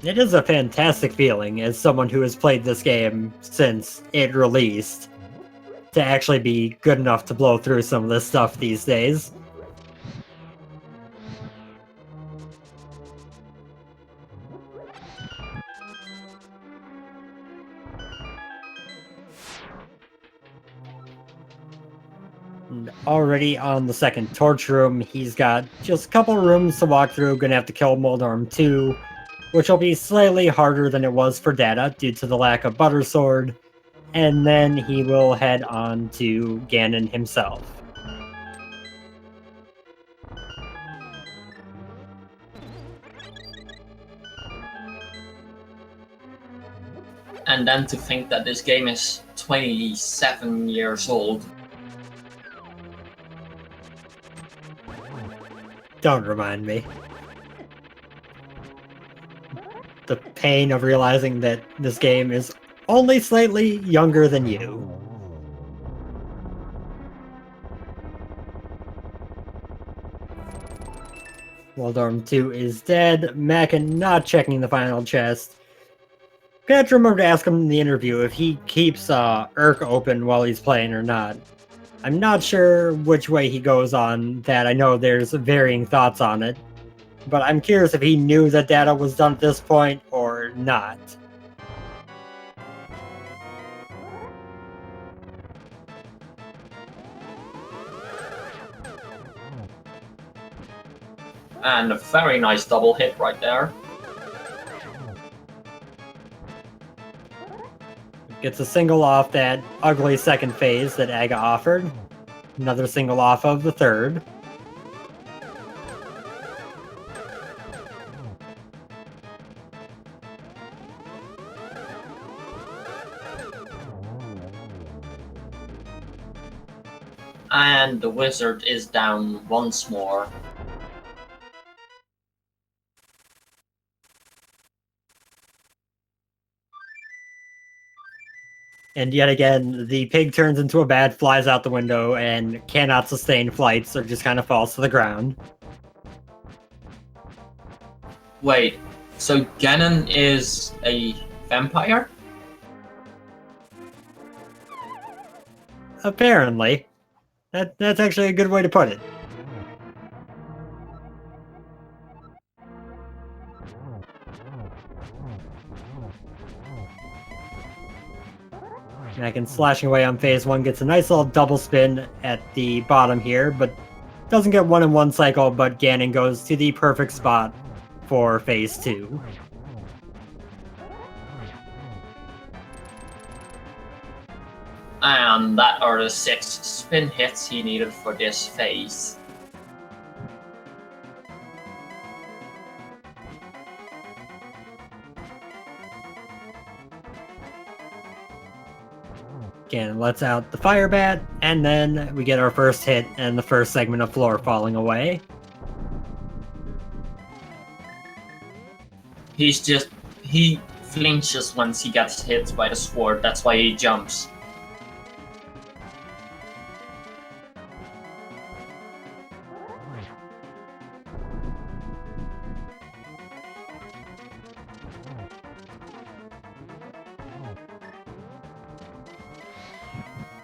It is a fantastic feeling as someone who has played this game since it released to actually be good enough to blow through some of this stuff these days. And already on the second torch room, he's got just a couple rooms to walk through. Gonna have to kill Moldorm 2, which will be slightly harder than it was for Data due to the lack of Butter Sword, and then he will head on to Ganon himself. And then to think that this game is 27 years old. Don't remind me. The pain of realizing that this game is only slightly younger than you. Moldorm 2 is dead. Makin not checking the final chest. Gonna have to remember to ask him in the interview if he keeps Urk open while he's playing or not. I'm not sure which way he goes on that. I know there's varying thoughts on it. But I'm curious if he knew that Data was done at this point or not. And a very nice double hit right there. Gets a single off that ugly second phase that Aga offered. Another single off of the third. And the wizard is down once more. And yet again, the pig turns into a bat, flies out the window, and cannot sustain flights, or just kind of falls to the ground. Wait, so Ganon is a vampire? Apparently. That's actually a good way to put it. Makin slashing away on phase 1 gets a nice little double spin at the bottom here, but doesn't get 1 in 1 cycle, but Ganon goes to the perfect spot for phase 2. And that are the 6 spin hits he needed for this phase. Ganon lets out the fire bat, and then we get our first hit and the first segment of floor falling away. he flinches once he gets hit by the sword. That's why he jumps.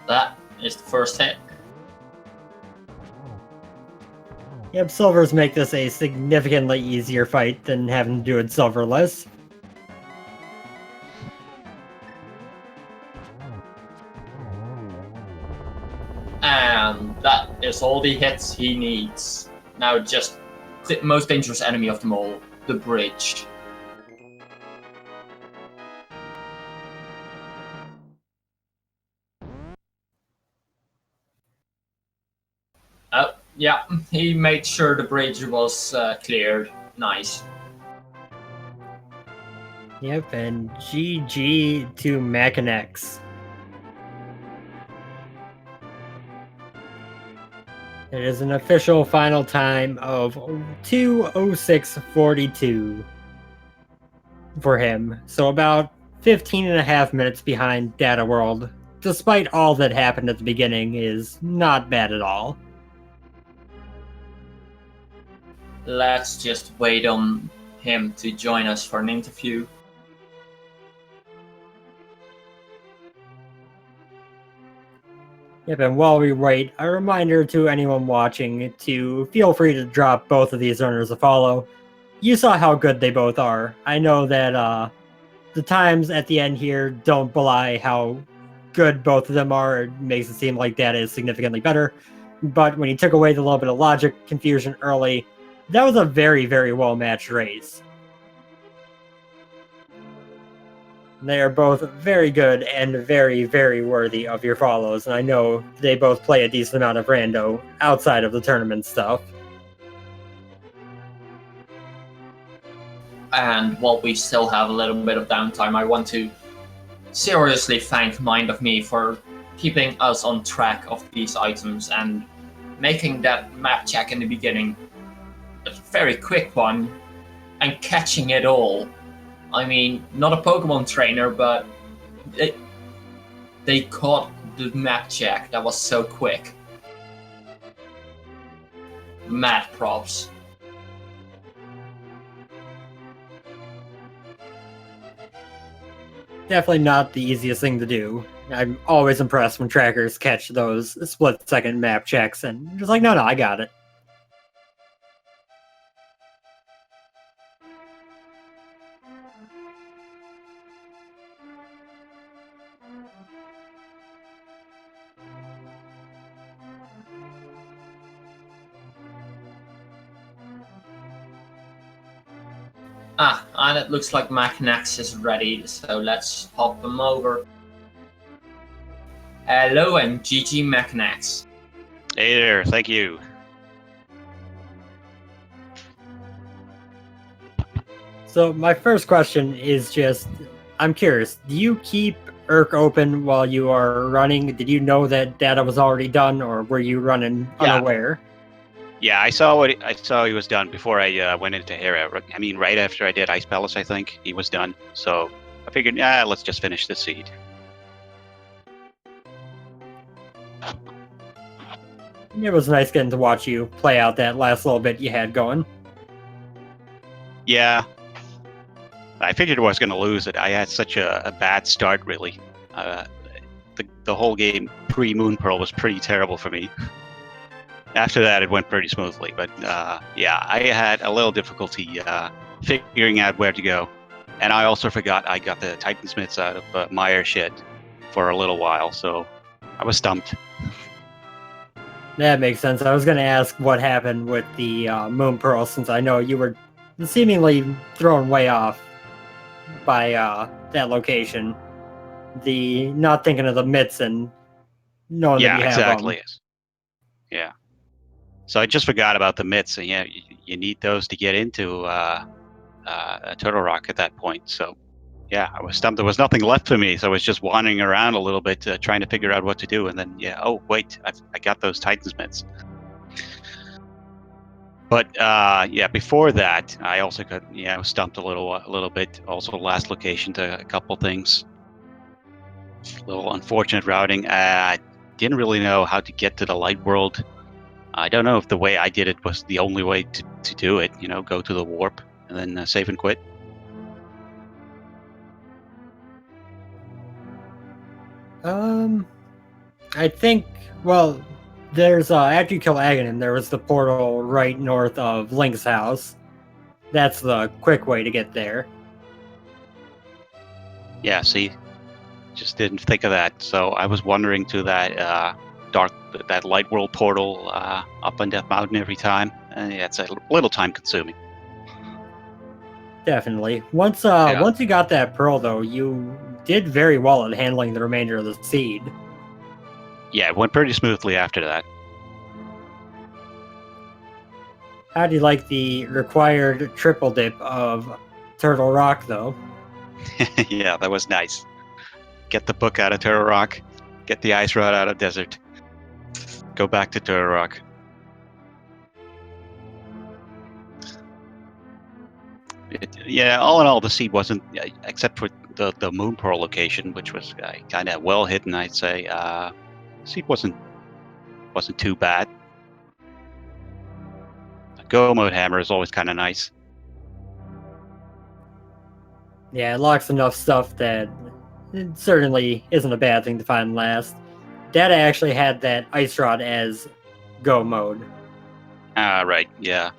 That is the first hit. Yep, silvers make this a significantly easier fight than having to do it silverless. And that is all the hits he needs. Now just the most dangerous enemy of them all, the bridge. Oh, yeah, he made sure the bridge was cleared. Nice. Yep, and GG to Makinx. It is an official final time of 2:06:42 for him, so about 15 and a half minutes behind Data World. Despite all that happened at the beginning, is not bad at all. Let's just wait on him to join us for an interview. Yep, and while we wait, a reminder to anyone watching to feel free to drop both of these earners a follow. You saw how good they both are. I know that the times at the end here don't belie how good both of them are. It makes it seem like Data is significantly better. But when you took away the little bit of logic confusion early, that was a very, very well-matched race. They are both very good and very, very worthy of your follows, and I know they both play a decent amount of rando outside of the tournament stuff. And while we still have a little bit of downtime, I want to seriously thank Mind of Me for keeping us on track of these items and making that map check in the beginning a very quick one and catching it all. I mean, not a Pokemon trainer, but they caught the map check. That was so quick. Mad props. Definitely not the easiest thing to do. I'm always impressed when trackers catch those split-second map checks and just like, no, I got it. And it looks like Makinx is ready, so let's hop them over. Hello and GG Makinx. Hey there, thank you. So my first question is just, I'm curious, do you keep Irk open while you are running? Did you know that data was already done, or were you running unaware? Yeah, I saw he was done before I went into Hera. I mean, right after I did Ice Palace, I think he was done. So I figured, let's just finish the seed. It was nice getting to watch you play out that last little bit you had going. Yeah, I figured I was going to lose it. I had such a bad start, really. The whole game pre-Moon Pearl was pretty terrible for me. After that, it went pretty smoothly, but yeah, I had a little difficulty figuring out where to go. And I also forgot I got the Titansmiths out of Meyer shed for a little while, so I was stumped. That makes sense. I was going to ask what happened with the Moon Pearl, since I know you were seemingly thrown way off by that location. The not thinking of the mitts and knowing that you have exactly. them. Yeah. So I just forgot about the mitts, and yeah, you need those to get into Turtle Rock at that point. So yeah, I was stumped. There was nothing left for me, so I was just wandering around a little bit, trying to figure out what to do. And then oh wait, I got those Titans mitts. But yeah, before that, I also got stumped a little bit. Also, last location to a couple things. A little unfortunate routing. I didn't really know how to get to the light world. I don't know if the way I did it was the only way to do it. Go to the warp and then save and quit. I think, well, there's, after you kill Aghanim, there was the portal right north of Link's house. That's the quick way to get there. Yeah, see, just didn't think of that. So I was wandering to that that light world portal up on Death Mountain every time. And yeah, it's a little time consuming. Definitely. Once you got that pearl, though, you did very well at handling the remainder of the seed. Yeah, it went pretty smoothly after that. How do you like the required triple dip of Turtle Rock, though? Yeah, that was nice. Get the book out of Turtle Rock, get the ice rod out of Desert, go back to Turtle Rock. All in all, the seed wasn't, except for the Moon Pearl location, which was kind of well hidden, I'd say. The seed wasn't too bad. A go mode hammer is always kind of nice. Yeah, it locks enough stuff that it certainly isn't a bad thing to find last. Data actually had that ice rod as go mode. Right, yeah.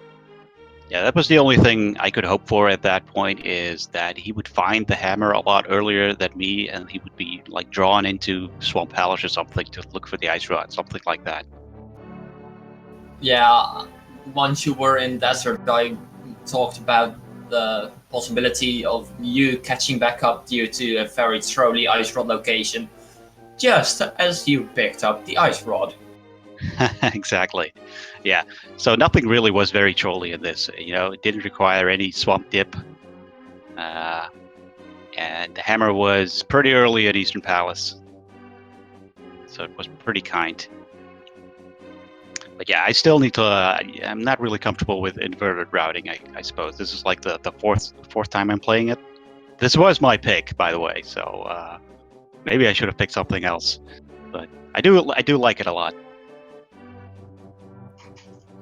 Yeah, that was the only thing I could hope for at that point, is that he would find the hammer a lot earlier than me, and he would be like drawn into Swamp Palace or something to look for the ice rod, something like that. Yeah, once you were in Desert, I talked about the possibility of you catching back up due to a very trolly ice rod location, just as you picked up the ice rod. Exactly. Yeah. So nothing really was very trolly in this. It didn't require any swamp dip. And the hammer was pretty early at Eastern Palace. So it was pretty kind. But yeah, I still need to... I'm not really comfortable with inverted routing, I suppose. This is like the fourth time I'm playing it. This was my pick, by the way. So maybe I should have picked something else. But I do like it a lot.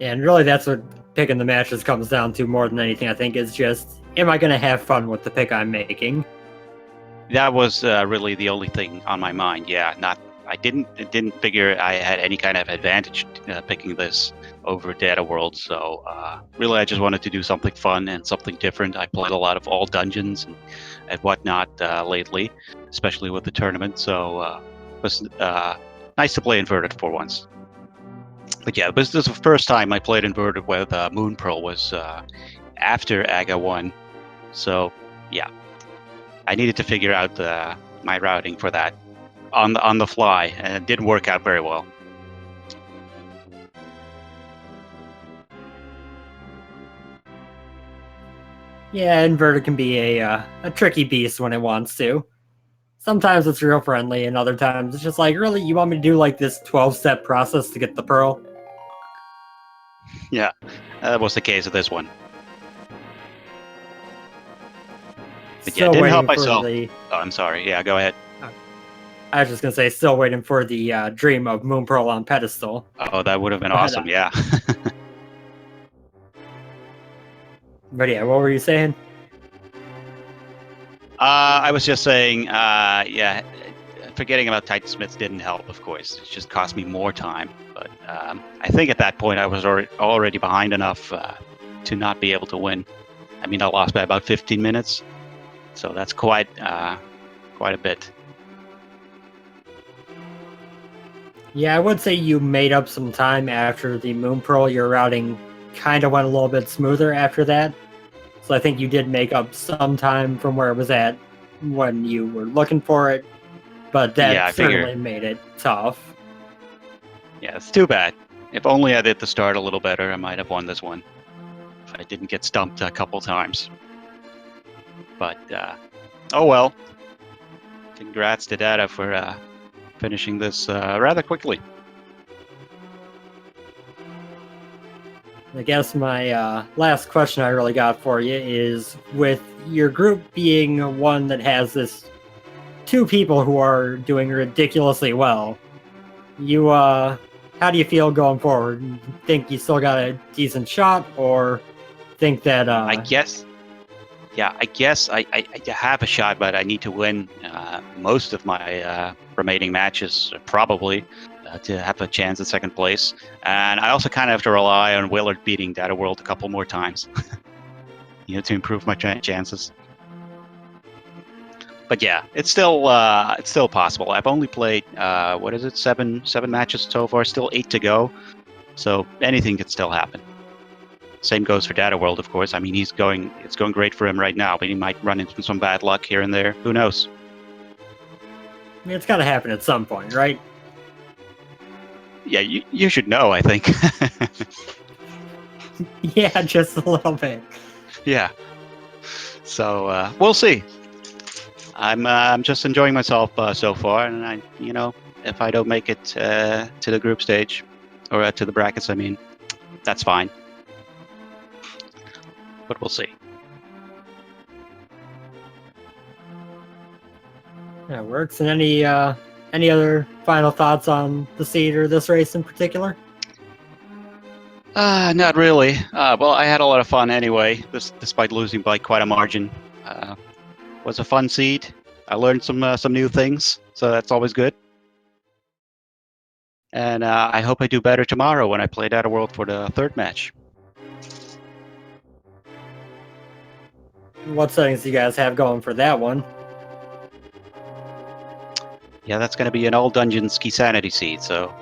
And really, that's what picking the matches comes down to more than anything, I think, is just, am I going to have fun with the pick I'm making? That was really the only thing on my mind. Yeah, I didn't figure I had any kind of advantage picking this over Data World. So really, I just wanted to do something fun and something different. I played a lot of all dungeons and whatnot lately, especially with the tournament. So it was nice to play inverted for once. But yeah, this is the first time I played inverted with Moon Pearl was after Aga 1. So yeah, I needed to figure out my routing for that on the fly, and it didn't work out very well. Yeah, inverted can be a tricky beast when it wants to. Sometimes it's real friendly, and other times it's just like, really, you want me to do like this 12-step process to get the pearl? Yeah, that was the case of this one. But yeah, I didn't help myself. Oh, I'm sorry. Yeah, go ahead. I was just going to say, still waiting for the dream of Moon Pearl on pedestal. Oh, that would have been awesome, yeah. But yeah, what were you saying? I was just saying, yeah, forgetting about Titans didn't help, of course. It just cost me more time. But I think at that point I was already behind enough to not be able to win. I mean, I lost by about 15 minutes. So that's quite a bit. Yeah, I would say you made up some time after the Moon Pearl. Your routing kind of went a little bit smoother after that. So I think you did make up some time from where it was at when you were looking for it. But that certainly made it tough. Yeah, it's too bad. If only I did the start a little better, I might have won this one. If I didn't get stumped a couple times. But, oh well. Congrats to Data for finishing this rather quickly. I guess my last question I really got for you is, with your group being one that has this 2 people who are doing ridiculously well, you how do you feel going forward? Think you still got a decent shot, or think that I guess I have a shot, but I need to win most of my remaining matches, probably, to have a chance at second place. And I also kind of have to rely on Willard beating dataworld a couple more times, to improve my chances. But yeah, it's still possible. I've only played 7 matches so far, still 8 to go, so anything could still happen. Same goes for dataworld, of course. I mean, it's going great for him right now, but he might run into some bad luck here and there. Who knows? I mean, it's got to happen at some point, right? Yeah, you should know, I think. Yeah, just a little bit. Yeah. So we'll see. I'm just enjoying myself so far, and if I don't make it to the group stage, or to the brackets, I mean, that's fine. But we'll see. That works. And any other final thoughts on the seed or this race in particular? Not really. Well, I had a lot of fun anyway, despite losing by quite a margin. Was a fun seed. I learned some new things, so that's always good. And I hope I do better tomorrow when I play dataworld for the 3rd match. What settings do you guys have going for that one? Yeah, that's going to be an all dungeons key sanity seed, so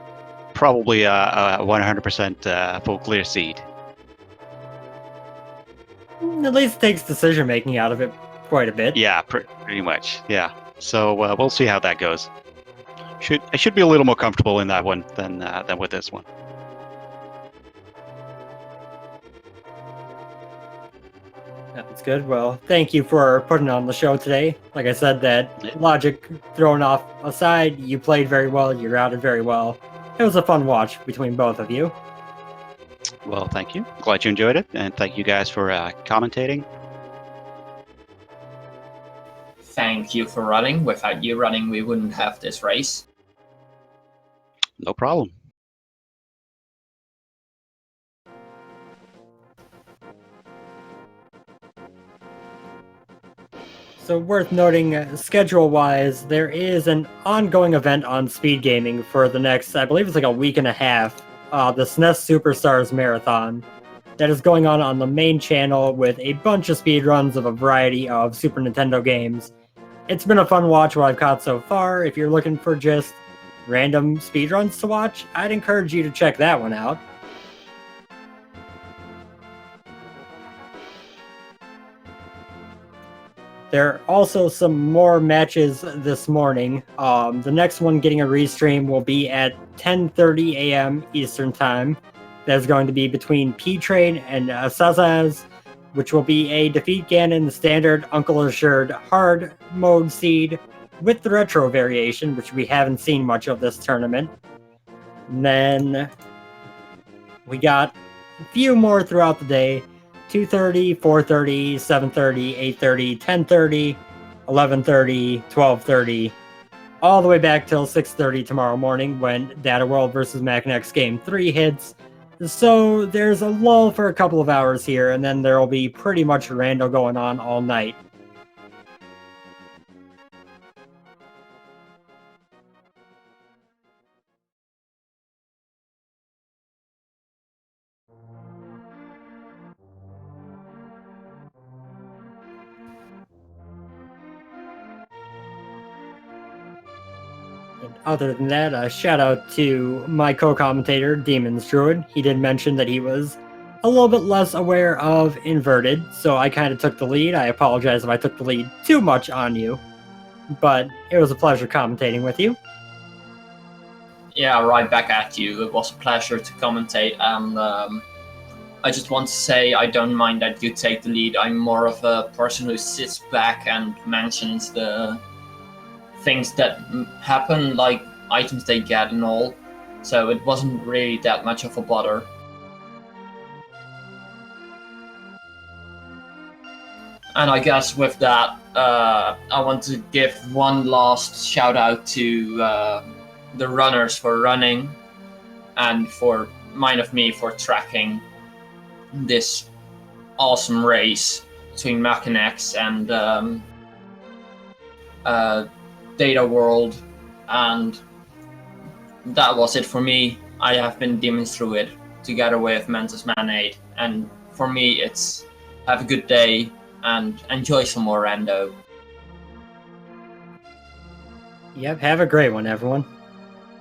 probably a 100% full clear seed. At least it takes decision making out of it quite a bit. Yeah, pretty much. Yeah. So we'll see how that goes. I should be a little more comfortable in that one than with this one. That's good. Well, thank you for putting on the show today. Like I said, that logic thrown off aside, you played very well, you routed very well. It was a fun watch between both of you. Well, thank you. Glad you enjoyed it, and thank you guys for commentating. Thank you for running. Without you running, we wouldn't have this race. No problem. So worth noting, schedule-wise, there is an ongoing event on Speed Gaming for the next, I believe it's like a week and a half, the SNES Superstars Marathon, that is going on the main channel with a bunch of speedruns of a variety of Super Nintendo games. It's been a fun watch what I've caught so far. If you're looking for just random speedruns to watch, I'd encourage you to check that one out. There are also some more matches this morning. The next one getting a restream will be at 10:30 a.m. Eastern Time. That's going to be between P-Train and Sazaz, which will be a Defeat Ganon standard Uncle Assured hard mode seed with the retro variation, which we haven't seen much of this tournament. And then we got a few more throughout the day. 2:30, 4:30, 7:30, 8:30, 10:30, 11:30, 12:30, all the way back till 6:30 tomorrow morning when Dataworld vs. Makinx Game 3 hits. So there's a lull for a couple of hours here, and then there will be pretty much rando going on all night. And other than that, a shout out to my co-commentator, Demon's Druid. He did mention that he was a little bit less aware of Inverted, so I kind of took the lead. I apologize if I took the lead too much on you, but it was a pleasure commentating with you. Yeah, right back at you. It was a pleasure to commentate, and I just want to say I don't mind that you take the lead. I'm more of a person who sits back and mentions the things that happen, like items they get and all. So it wasn't really that much of a bother. And I guess with that, I want to give one last shout out to the runners for running, and for Mind of Me for tracking this awesome race between Makinx and dataworld. And that was it for me. I have been dimming through it together with Mentos Man8, and for me it's have a good day and enjoy some more rando. Yep, have a great one, everyone.